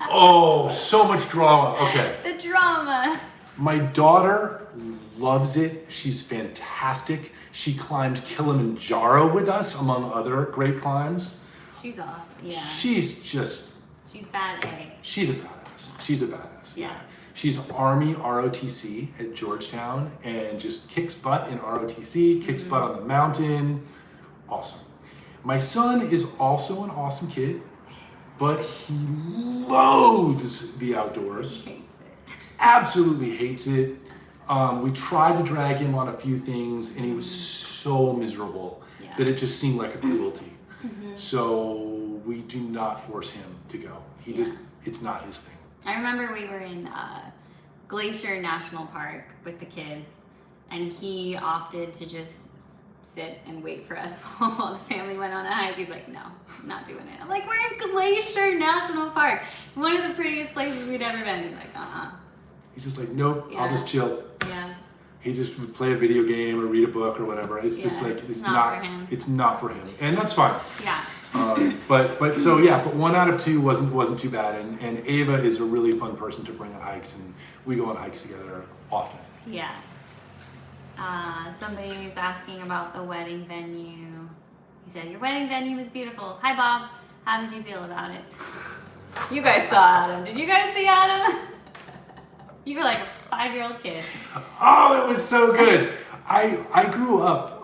Oh, so much drama. Okay. The drama. My daughter loves it. She's fantastic. She climbed Kilimanjaro with us, among other great climbs. She's awesome. Yeah. She's bad A. She's a badass. She's a badass. Yeah. She's Army ROTC at Georgetown and just kicks butt in ROTC, kicks butt on the mountain. Awesome. My son is also an awesome kid, but he loathes the outdoors. He hates it. Absolutely hates it. We tried to drag him on a few things and he was so miserable that it just seemed like a cruelty. So we do not force him to go. It's not his thing. I remember we were in Glacier National Park with the kids, and he opted to just sit and wait for us while the family went on a hike. He's like, no, I'm not doing it. I'm like, we're in Glacier National Park, one of the prettiest places we'd ever been. He's like, He's just like, nope, I'll just chill. Yeah. He just would play a video game or read a book or whatever. It's just like, it's not for him. It's not for him. And that's fine. Yeah. But 1 out of 2 wasn't too bad. And Ava is a really fun person to bring on hikes, and we go on hikes together often. Yeah. Somebody's asking about the wedding venue. He said, your wedding venue was beautiful. Hi, Bob. How did you feel about it? You guys saw Adam. Did you guys see Adam? You were like a 5-year-old kid. Oh, it was so good. I grew up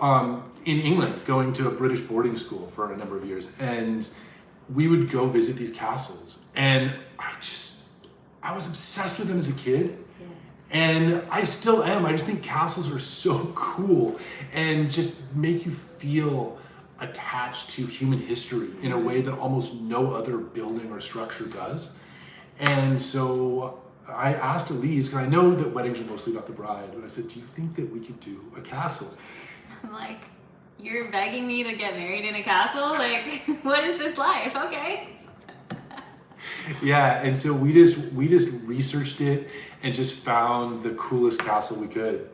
in England, going to a British boarding school for a number of years, and we would go visit these castles, and I was obsessed with them as a kid. Yeah. And I still am. I just think castles are so cool and just make you feel attached to human history in a way that almost no other building or structure does. And so I asked Elise, because I know that weddings are mostly about the bride, but I said, do you think that we could do a castle? I'm like, you're begging me to get married in a castle? Like, what is this life? Okay. Yeah, and so we just researched it and just found the coolest castle we could.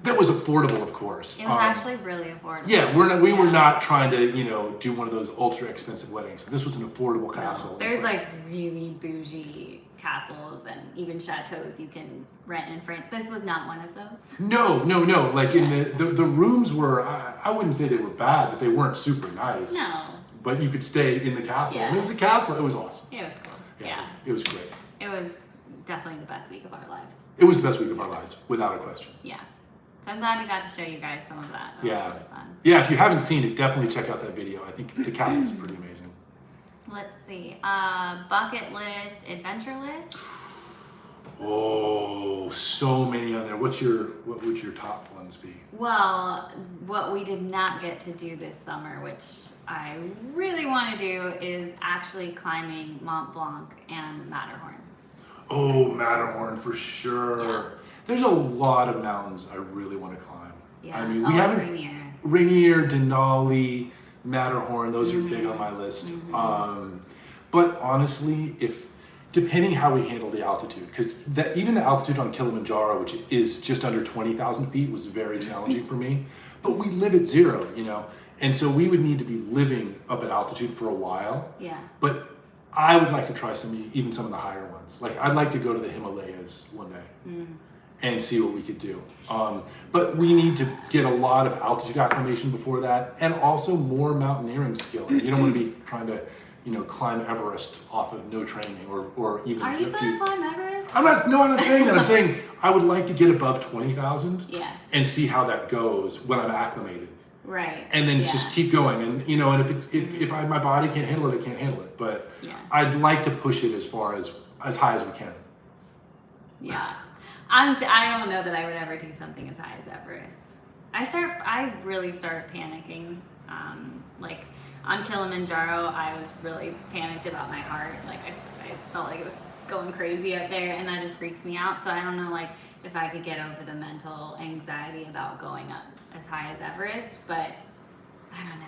That was affordable, of course. It was actually really affordable. Yeah, we were not trying to, do one of those ultra expensive weddings. This was an affordable castle. There's like really bougie castles and even chateaus you can rent in France. This was not one of those. No. Like in the rooms were, I wouldn't say they were bad, but they weren't super nice. No. But you could stay in the castle. Yeah. And it was a castle. It was awesome. It was cool. Yeah. It was great. It was definitely the best week of our lives. It was the best week of our lives, without a question. Yeah. So I'm glad we got to show you guys some of that. That was really fun. Yeah, if you haven't seen it, definitely check out that video. I think the castle is pretty amazing. Let's see. Bucket list, adventure list. Oh, so many on there. What would your top ones be? Well, what we did not get to do this summer, which I really want to do, is actually climbing Mont Blanc and Matterhorn. Oh, Matterhorn for sure. Yeah. There's a lot of mountains I really want to climb. Yeah. I mean, we haven't Rainier, Denali, Matterhorn. Those are big on my list. But honestly, depending how we handle the altitude, because even the altitude on Kilimanjaro, which is just under 20,000 feet, was very challenging for me. But we live at 0, and so we would need to be living up at altitude for a while. Yeah. But I would like to try even some of the higher ones. Like I'd like to go to the Himalayas one day and see what we could do. But we need to get a lot of altitude acclimation before that, and also more mountaineering skill. You don't want to be trying to, climb Everest off of no training or even. Are you going to climb Everest? I'm not saying that. I'm saying I would like to get above 20,000. Yeah. And see how that goes when I'm acclimated. Right. And then just keep going, and and if my body can't handle it, it can't handle it. But I'd like to push it as high as we can. Yeah, I don't know that I would ever do something as high as Everest. I really started panicking. Like on Kilimanjaro, I was really panicked about my heart. Like I felt like it was going crazy up there, and that just freaks me out. So I don't know, like if I could get over the mental anxiety about going up as high as Everest, but I don't know.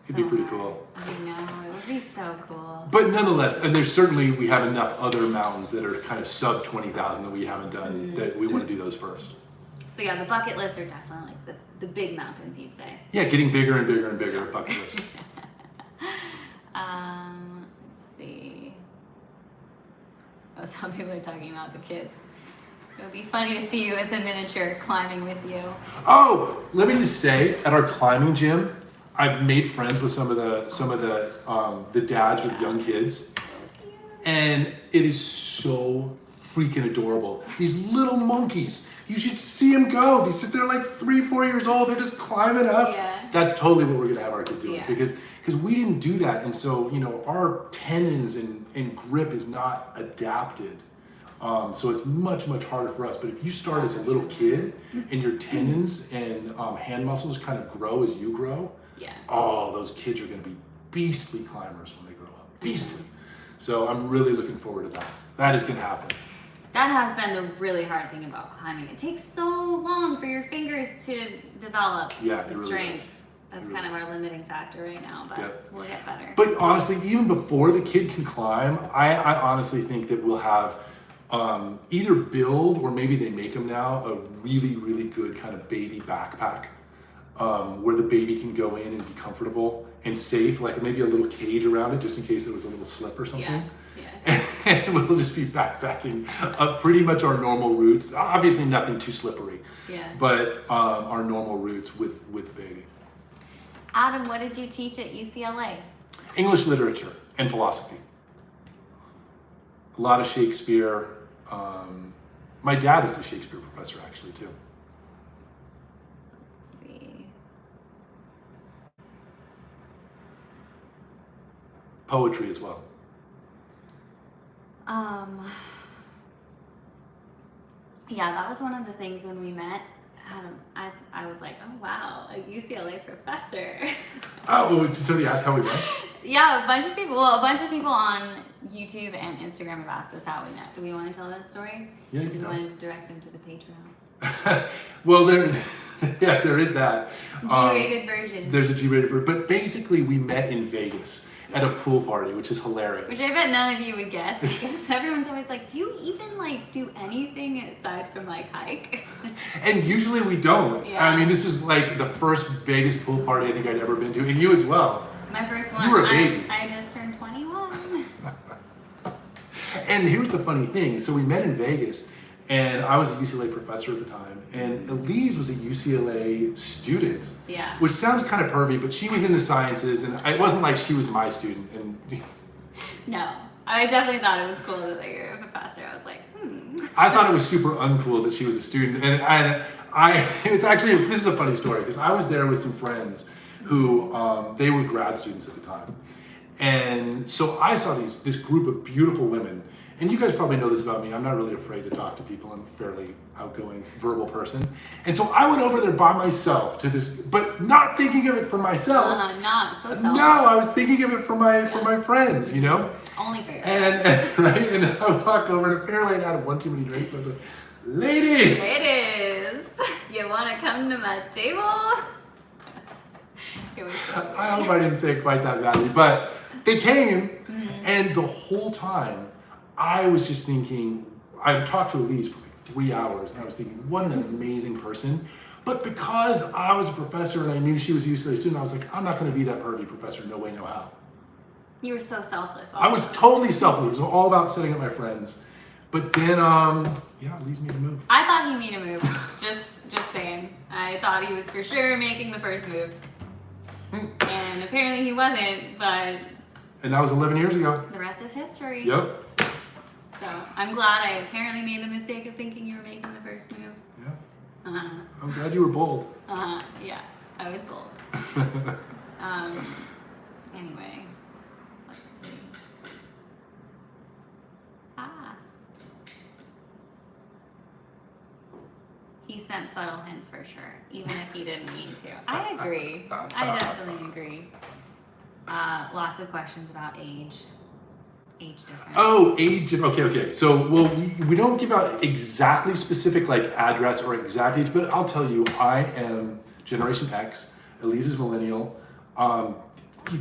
It'd be pretty cool. I know, it would be so cool. But nonetheless, and there's certainly, we have enough other mountains that are kind of sub 20,000 that we haven't done that we want to do those first. So yeah, the bucket lists are definitely like the big mountains, you'd say. Yeah, getting bigger and bigger and bigger bucket list. Let's see. Oh, some people are talking about the kids. It would be funny to see you with a miniature climbing with you. Oh, let me just say, at our climbing gym, I've made friends with some of the dads with young kids, and it is so freaking adorable. These little monkeys, you should see them go. They sit there like 3-4 years old. They're just climbing up. Yeah. That's totally what we're gonna have our kid doing, Yeah. because we didn't do that, and so our tendons and grip is not adapted. So it's much harder for us. But if you start as a little kid and your tendons and hand muscles kind of grow as you grow, oh, those kids are going to be beastly climbers when they grow up. Beastly. So I'm really looking forward to that. That is going to happen. That has been the really hard thing about climbing. It takes so long for your fingers to develop Yeah, it the really strength. does. That's kind of our limiting factor right now, but we'll get better. But honestly, even before the kid can climb, I honestly think that we'll have either build, or maybe they make them now, a really good kind of baby backpack where the baby can go in and be comfortable and safe, like maybe a little cage around it just in case there was a little slip or something. Yeah. And we'll just be backpacking up pretty much our normal routes. Obviously nothing too slippery, but our normal routes with baby. Adam, what did you teach at UCLA? English literature and philosophy. A lot of Shakespeare. My dad was a Shakespeare professor actually too. Let's see. Poetry as well. Yeah, that was one of the things when we met. Adam, I was like, oh wow, a UCLA professor. Oh, so you asked how we met? Yeah, a bunch of people on YouTube and Instagram have asked us how we met. Do we want to tell that story? Yeah, you Do can you tell. want to direct them to the Patreon? Well, there is that. G-rated version. There's a G-rated version, but basically we met in Vegas at a pool party, which is hilarious. Which I bet none of you would guess, because everyone's always like, do you even like do anything aside from like hike? And usually we don't. Yeah. I mean, this was like the first Vegas pool party I think I'd ever been to, and you as well. My first one. You were a baby. I just turned 21. And here's the funny thing. So we met in Vegas, and I was a UCLA professor at the time, and Elise was a UCLA student. Yeah. Which sounds kind of pervy, but she was in the sciences, and it wasn't like she was my student. And No, I definitely thought it was cool that like, you're a professor. I was like, I thought it was super uncool that she was a student. And it's actually, this is a funny story, because I was there with some friends who, they were grad students at the time. And so I saw this group of beautiful women, and you guys probably know this about me. I'm not really afraid to talk to people. I'm a fairly outgoing, verbal person. And so I went over there by myself to this, but not thinking of it for myself. not so selfish. No, I was thinking of it for my friends, you know? Only for you. And right, and I walk over, and apparently I had one too many drinks. And I was like, lady! Ladies, you want to come to my table? It was so I hope I didn't say it quite that badly, but they came, and the whole time I was just thinking, I talked to Elise for like 3 hours, and I was thinking, what an amazing person. But because I was a professor and I knew she was a UCLA student, I was like, I'm not going to be that pervy professor, no way, no how. You were so selfless. I was totally selfless. It was all about setting up my friends. But then, Elise made a move. I thought he made a move. Just saying. I thought he was for sure making the first move. And apparently he wasn't, but And that was 11 years ago. the rest is history. Yep. So I'm glad I apparently made the mistake of thinking you were making the first move. Yeah. I'm glad you were bold. Yeah, I was bold. Anyway, let's see. He sent subtle hints for sure, even if he didn't mean to. I agree. I definitely agree. Lots of questions about age. Age difference. Oh, age. Okay. So, well, we don't give out exactly specific like address or exact age, but I'll tell you, I am Generation X. Elise is millennial.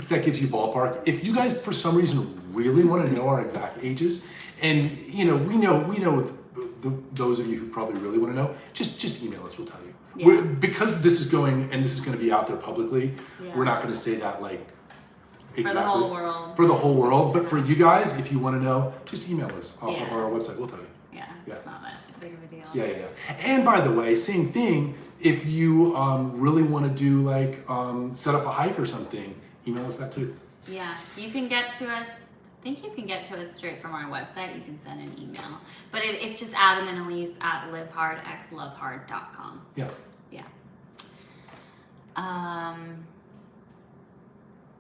that gives you ballpark. If you guys, for some reason, really want to know our exact ages, and we know those of you who probably really want to know, just email us. We'll tell you. Yeah. Because this is going to be out there publicly. Yeah. We're not going to say that like exactly For the whole world. For the whole world, but for you guys, if you want to know, just email us off of our website. We'll tell you. Yeah, it's not that big of a deal. Yeah. And by the way, same thing. If you really want to do like set up a hike or something, email us that too. Yeah, you can get to us. I think you can get to us straight from our website. You can send an email, but it's just Adam and Elise at LiveHardxLiveHard.com. Yeah.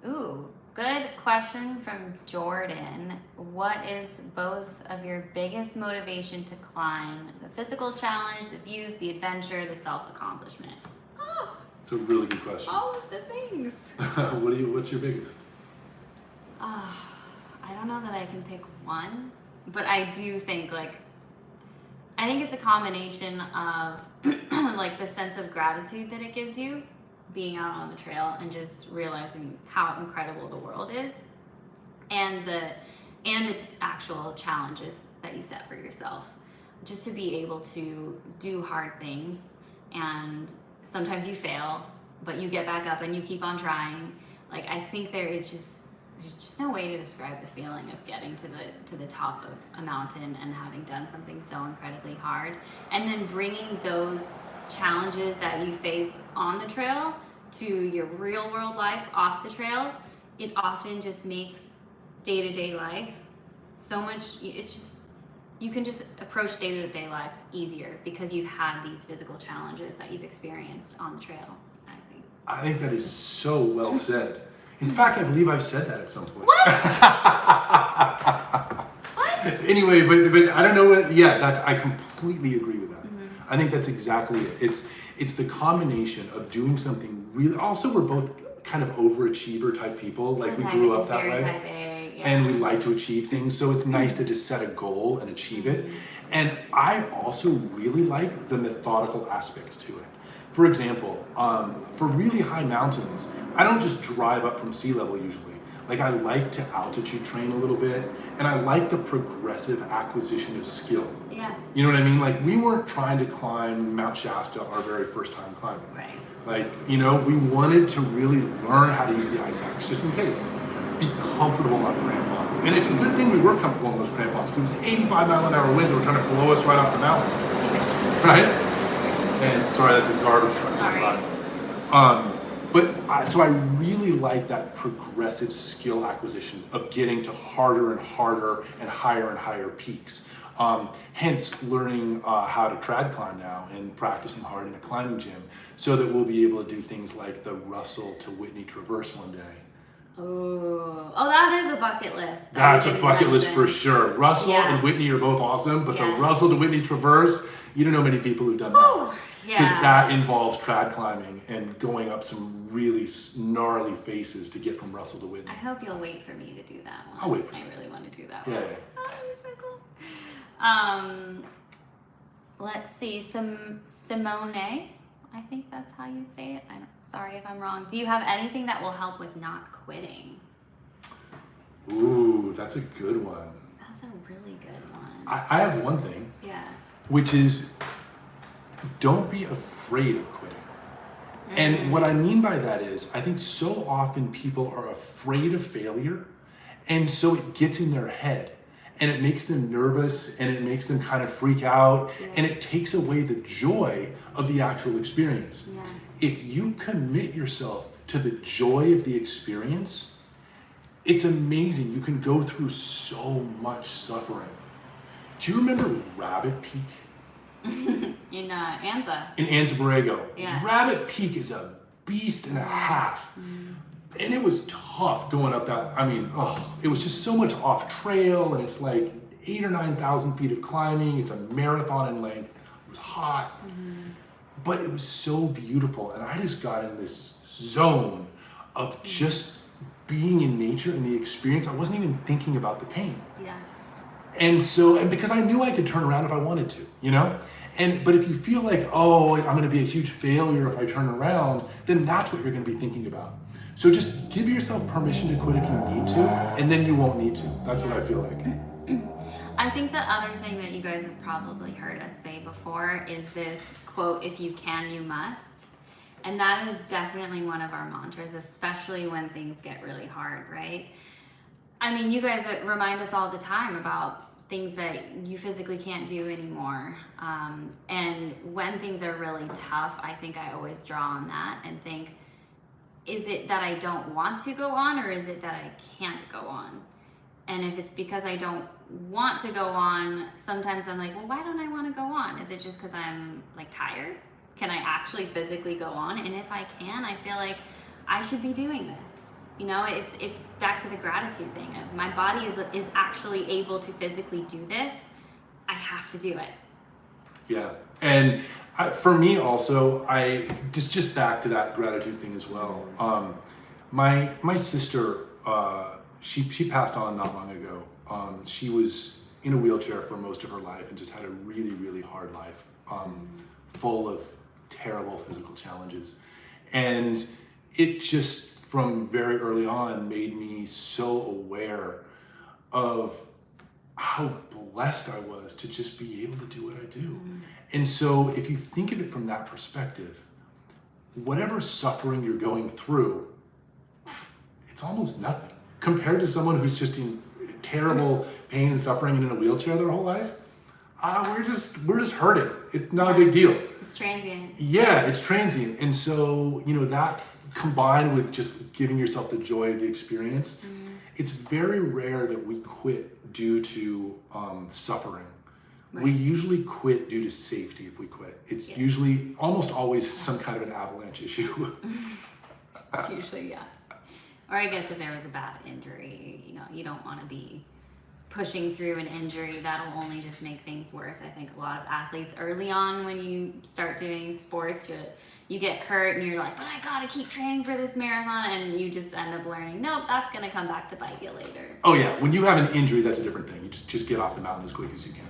Ooh, good question from Jordan. What is both of your biggest motivation to climb? The physical challenge, the views, the adventure, the self-accomplishment? Oh, It's a really good question. all of the things. What's your biggest? I don't know that I can pick one, but I do think I think it's a combination of like the sense of gratitude that it gives you being out on the trail and just realizing how incredible the world is, and the actual challenges that you set for yourself. Just to be able to do hard things, and sometimes you fail, but you get back up and you keep on trying. Like, I think there's just no way to describe the feeling of getting to the top of a mountain and having done something so incredibly hard, and then bringing those challenges that you face on the trail to your real world life off the trail. It often just makes day-to-day life so much, it's just, you can just approach day-to-day life easier because you've had these physical challenges that you've experienced on the trail, I think. I think that is so well said. In fact, I believe I've said that at some point. What? What? Anyway, but I don't know what. Yeah, I completely agree with that. Mm-hmm. I think that's exactly it. It's the combination of doing something really. Also, we're both kind of overachiever type people. Like, we grew up that way, Type A, yeah. and we like to achieve things. So it's nice to just set a goal and achieve it. And I also really like the methodical aspects to it. For example, for really high mountains, I don't just drive up from sea level usually. Like, I like to altitude train a little bit, and I like the progressive acquisition of skill. Yeah. You know what I mean? Like, we weren't trying to climb Mount Shasta our very first time climbing. Right. Like, we wanted to really learn how to use the ice axe, just in case. Be comfortable on crampons. And it's a good thing we were comfortable on those crampons, because it's 85-mile-an-hour winds that were trying to blow us right off the mountain. Right? And sorry, that's a garbage truck. Sorry. So I really like that progressive skill acquisition of getting to harder and harder and higher peaks. Hence learning how to trad climb now and practicing hard in a climbing gym, so that we'll be able to do things like the Russell to Whitney Traverse one day. Oh, that is a bucket list. That's a bucket list for sure. Russell and Whitney are both awesome, but the Russell to Whitney Traverse, you don't know many people who've done that. Because that involves trad climbing and going up some really gnarly faces to get from Russell to Whitney. I hope you'll wait for me to do that one. I'll wait for you. I really want to do that Yeah, one. yeah. Oh, that'd be so cool. Let's see, Simone, I think that's how you say it. Sorry if I'm wrong. Do you have anything that will help with not quitting? Ooh, that's a good one. That's a really good one. I have one thing. Yeah. Which is, don't be afraid of quitting. And what I mean by that is, I think so often people are afraid of failure, and so it gets in their head, and it makes them nervous, and it makes them kind of freak out, and it takes away the joy of the actual experience. Yeah. If you commit yourself to the joy of the experience, it's amazing. You can go through so much suffering. Do you remember Rabbit Peak? In Anza. In Anza Borrego. Yeah. Rabbit Peak is a beast and a half. And it was tough going up that, it was just so much off trail, and it's like 8,000 or 9,000 feet of climbing. It's a marathon in length. It was hot, but it was so beautiful. And I just got in this zone of just being in nature and the experience. I wasn't even thinking about the pain. Yeah. And because I knew I could turn around if I wanted to, you know? But if you feel like, oh, I'm gonna be a huge failure if I turn around, then that's what you're gonna be thinking about. So just give yourself permission to quit if you need to, and then you won't need to. That's what I feel like. I think the other thing that you guys have probably heard us say before is this quote, if you can, you must. And that is definitely one of our mantras, especially when things get really hard, right? I mean, you guys remind us all the time about things that you physically can't do anymore. And when things are really tough, I think I always draw on that and think, is it that I don't want to go on, or is it that I can't go on? And if it's because I don't want to go on, sometimes I'm like, well, why don't I want to go on? Is it just because I'm like tired? Can I actually physically go on? And if I can, I feel like I should be doing this. You know, it's back to the gratitude thing of my body is actually able to physically do this. I have to do it. Yeah, and for me also, I just back to that gratitude thing as well. My sister, she passed on not long ago. She was in a wheelchair for most of her life and just had a really, really hard life, full of terrible physical challenges. And it just, from very early on, made me so aware of how blessed I was to just be able to do what I do. And so if you think of it from that perspective, whatever suffering you're going through, it's almost nothing compared to someone who's just in terrible pain and suffering and in a wheelchair their whole life. We're just hurting. It's not a big deal. It's transient. Yeah, it's transient. And so, that combined with just giving yourself the joy of the experience, it's very rare that we quit due to suffering. Right. We usually quit due to safety if we quit. It's usually almost always some kind of an avalanche issue. It's usually, yeah. Or I guess if there was a bad injury, you don't want to be pushing through an injury. That'll only just make things worse. I think a lot of athletes early on when you start doing sports, you get hurt and you're like, but I gotta keep training for this marathon, and you just end up learning, nope, that's gonna come back to bite you later. Oh yeah, when you have an injury, that's a different thing. You just get off the mountain as quick as you can.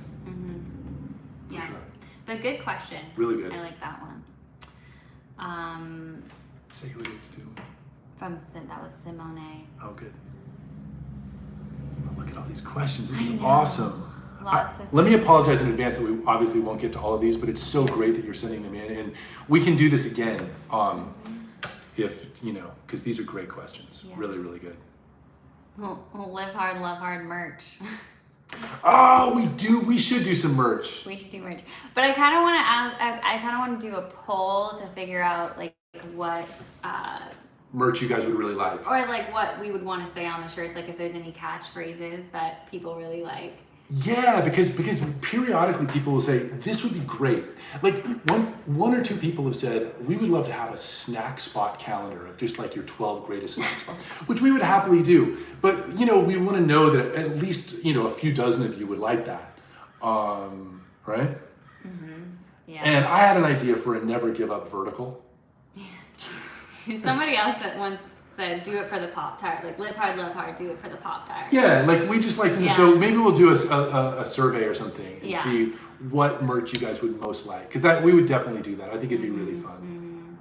Yeah, sure. But good question. Really good. I like that one. Say who it is too. That was Simone. Oh, good. Look at all these questions. This is awesome. Let me apologize in advance that we obviously won't get to all of these, but it's so great that you're sending them in, and we can do this again if, because these are great questions. Yeah. Really, really good. Well, Live Hard, Love Hard merch. Oh, we should do some merch. We should do merch. But I kind of want to ask, I kind of want to do a poll to figure out like what merch you guys would really like, or like what we would want to say on the shirts, like if there's any catchphrases that people really like. Yeah, because periodically people will say, this would be great. Like one or two people have said, we would love to have a snack spot calendar of just like your 12 greatest snack spots, which we would happily do. But, we want to know that at least, a few dozen of you would like that. Right? Yeah. And I had an idea for a never give up vertical. Somebody else that once said, do it for the Pop-Tart. Like, live hard, love hard, do it for the Pop-Tart. Yeah, like we just like to know. So maybe we'll do a survey or something and see what merch you guys would most like. Because we would definitely do that. I think it'd be really fun.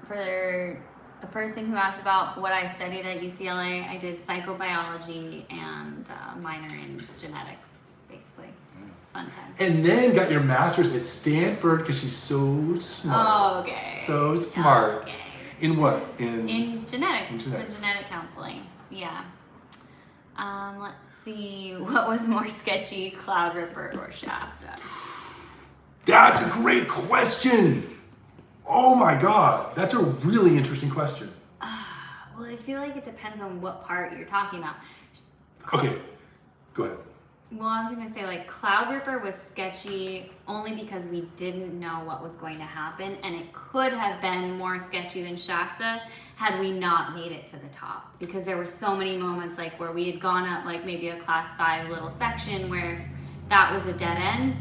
For the person who asked about what I studied at UCLA, I did psychobiology and minor in genetics, basically. Fun time. And then got your master's at Stanford because she's so smart. Oh, okay. So smart. Okay. In what? In genetics. In genetic counseling. Yeah. Let's see. What was more sketchy, Cloud Ripper or Shasta? That's a great question. Oh my God. That's a really interesting question. Well, I feel like it depends on what part you're talking about. Okay. Go ahead. Well, I was going to say, like, Cloud Ripper was sketchy only because we didn't know what was going to happen, and it could have been more sketchy than Shasta had we not made it to the top, because there were so many moments, like, where we had gone up, like, maybe a class 5 little section where if that was a dead end,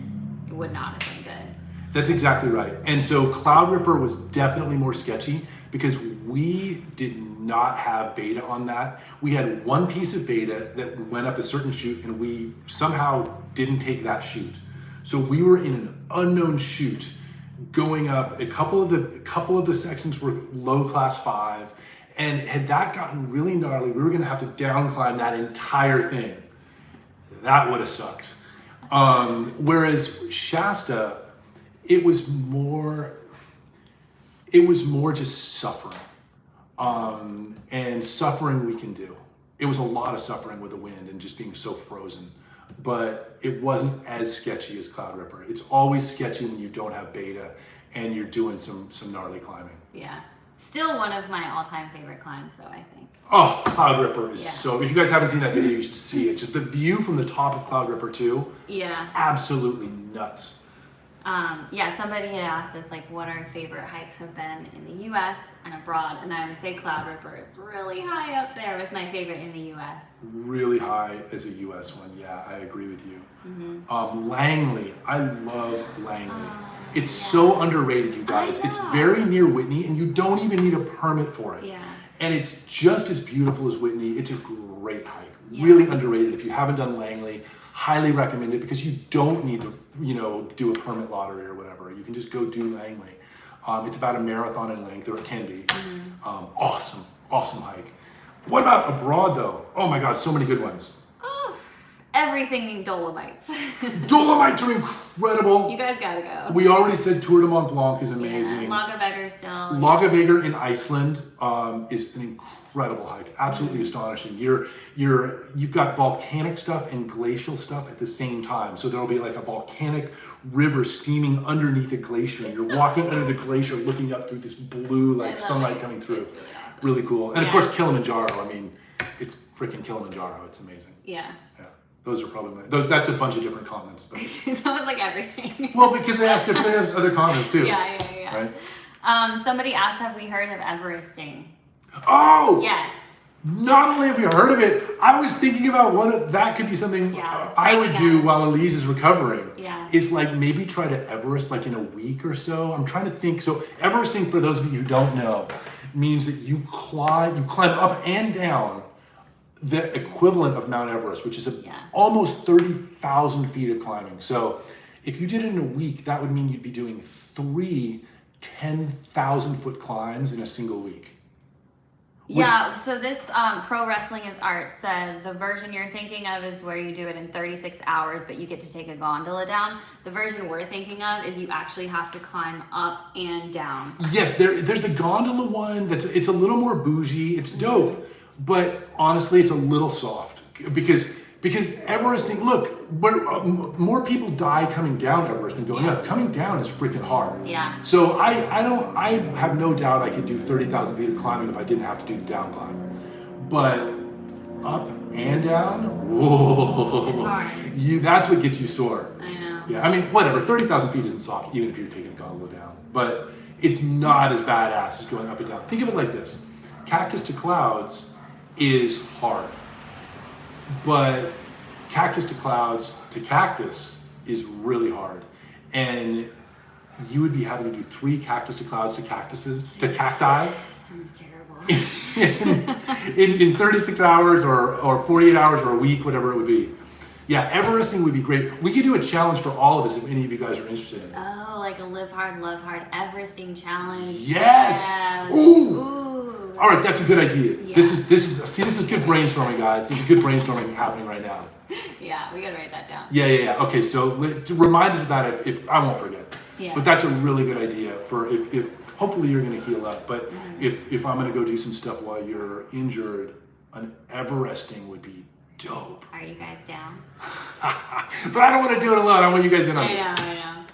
it would not have been good. That's exactly right. And so Cloud Ripper was definitely more sketchy because we did not have beta on that. We had one piece of beta that went up a certain chute, and we somehow didn't take that chute. So we were in an unknown chute going up. A couple of the sections were low class 5, and had that gotten really gnarly, we were gonna have to down climb that entire thing. That would have sucked. Whereas Shasta, it was more just suffering. And suffering we can do. It was a lot of suffering with the wind and just being so frozen, but it wasn't as sketchy as Cloud Ripper. It's always sketchy when you don't have beta and you're doing some gnarly climbing. Yeah. Still one of my all-time favorite climbs though, I think. Oh, Cloud Ripper is so, if you guys haven't seen that video, you should see it. Just the view from the top of Cloud Ripper 2. Yeah. Absolutely nuts. Yeah, somebody had asked us like what our favorite hikes have been in the US and abroad, and I would say Cloud Ripper is really high up there with my favorite in the US. Really high as a US one, yeah, I agree with you. Langley, I love Langley. It's so underrated, you guys. It's very near Whitney, and you don't even need a permit for it. Yeah. And it's just as beautiful as Whitney. It's a great hike, really underrated. If you haven't done Langley, highly recommend it because you don't need to, do a permit lottery or whatever. You can just go do Langley. It's about a marathon in length, or it can be. Awesome hike. What about abroad though? Oh my God, so many good ones. Oh, everything in Dolomites. Dolomites are incredible. You guys gotta go. We already said Tour de Mont Blanc is amazing. Yeah, Lagavegr still. Lagavegr in Iceland is an incredible hike. Absolutely astonishing. You've got volcanic stuff and glacial stuff at the same time. So there'll be like a volcanic river steaming underneath a glacier. You're walking under the glacier, looking up through this blue sunlight coming through. It's really awesome. Really cool. And of course Kilimanjaro. I mean, it's freaking Kilimanjaro. It's amazing. Yeah. Those are probably that's a bunch of different continents. But That was like everything. well, because they asked other continents too. Yeah. Right? Somebody asked, have we heard of Everesting? Oh! Yes. Not only have you heard of it, I was thinking about that could be something I would do while Elise is recovering. Yeah. Is like maybe try to Everest like in a week or so. I'm trying to think. So Everesting, for those of you who don't know, means that you climb up and down the equivalent of Mount Everest, which is almost 30,000 feet of climbing. So if you did it in a week, that would mean you'd be doing 3 10,000-foot climbs in a single week. Yeah, so this Pro Wrestling is Art said the version you're thinking of is where you do it in 36 hours, but you get to take a gondola down. The version we're thinking of is you actually have to climb up and down. Yes, there's the gondola one it's a little more bougie. It's dope, but honestly, it's a little soft because Everesting, look, more people die coming down Everest than going up. Coming down is freaking hard. Yeah. So I have no doubt I could do 30,000 feet of climbing if I didn't have to do the down climb. But up and down, whoa. It's hard. That's what gets you sore. I know. Yeah, I mean, whatever, 30,000 feet isn't soft, even if you're taking a gondola down. But it's not as badass as going up and down. Think of it like this. Cactus to Clouds is hard. But Cactus to Clouds to Cactus is really hard. And you would be having to do 3 Cactus to Clouds to Cactuses to cacti. Sounds terrible. in 36 hours or 48 hours or a week, whatever it would be. Yeah, Everesting would be great. We could do a challenge for all of us if any of you guys are interested in it. Oh, like a Live Hard, Love Hard Everesting challenge. Yes! Yeah. Ooh! All right, that's a good idea. Yeah. This is good brainstorming, guys. This is good brainstorming happening right now. Yeah, we gotta write that down. Yeah. Okay, so to remind us of that if I won't forget. Yeah. But that's a really good idea for if hopefully you're gonna heal up. But if I'm gonna go do some stuff while you're injured, an Everesting would be dope. Are you guys down? But I don't want to do it alone. I want you guys in on this. I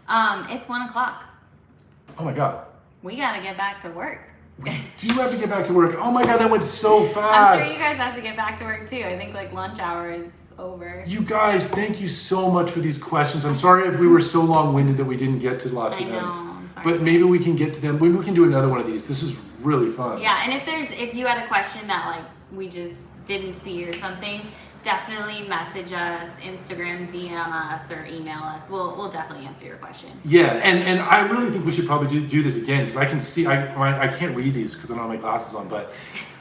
know. It's 1 o'clock. Oh my God. We gotta get back to work. Do you have to get back to work? Oh my God, that went so fast. I'm sure you guys have to get back to work too. I think like lunch hour is over. You guys, thank you so much for these questions. I'm sorry if we were so long-winded that we didn't get to lots of them. I'm sorry. But maybe we can get to them. Maybe we can do another one of these. This is really fun. Yeah, and if you had a question that like we just didn't see or something, definitely message us, Instagram, DM us, or email us. We'll definitely answer your question. Yeah, and I really think we should probably do this again because I can see I can't read these because I don't have my glasses on, but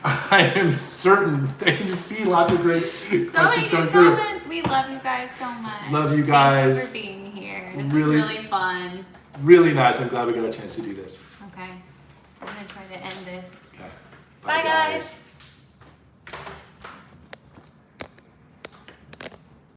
I am certain I can just see lots of great So many questions coming good through. comments. We love you guys so much. Love you Thank guys. you for being here. This Really- was really fun. Really nice. I'm glad we got a chance to do this. Okay, I'm gonna try to end this. Okay. Bye guys.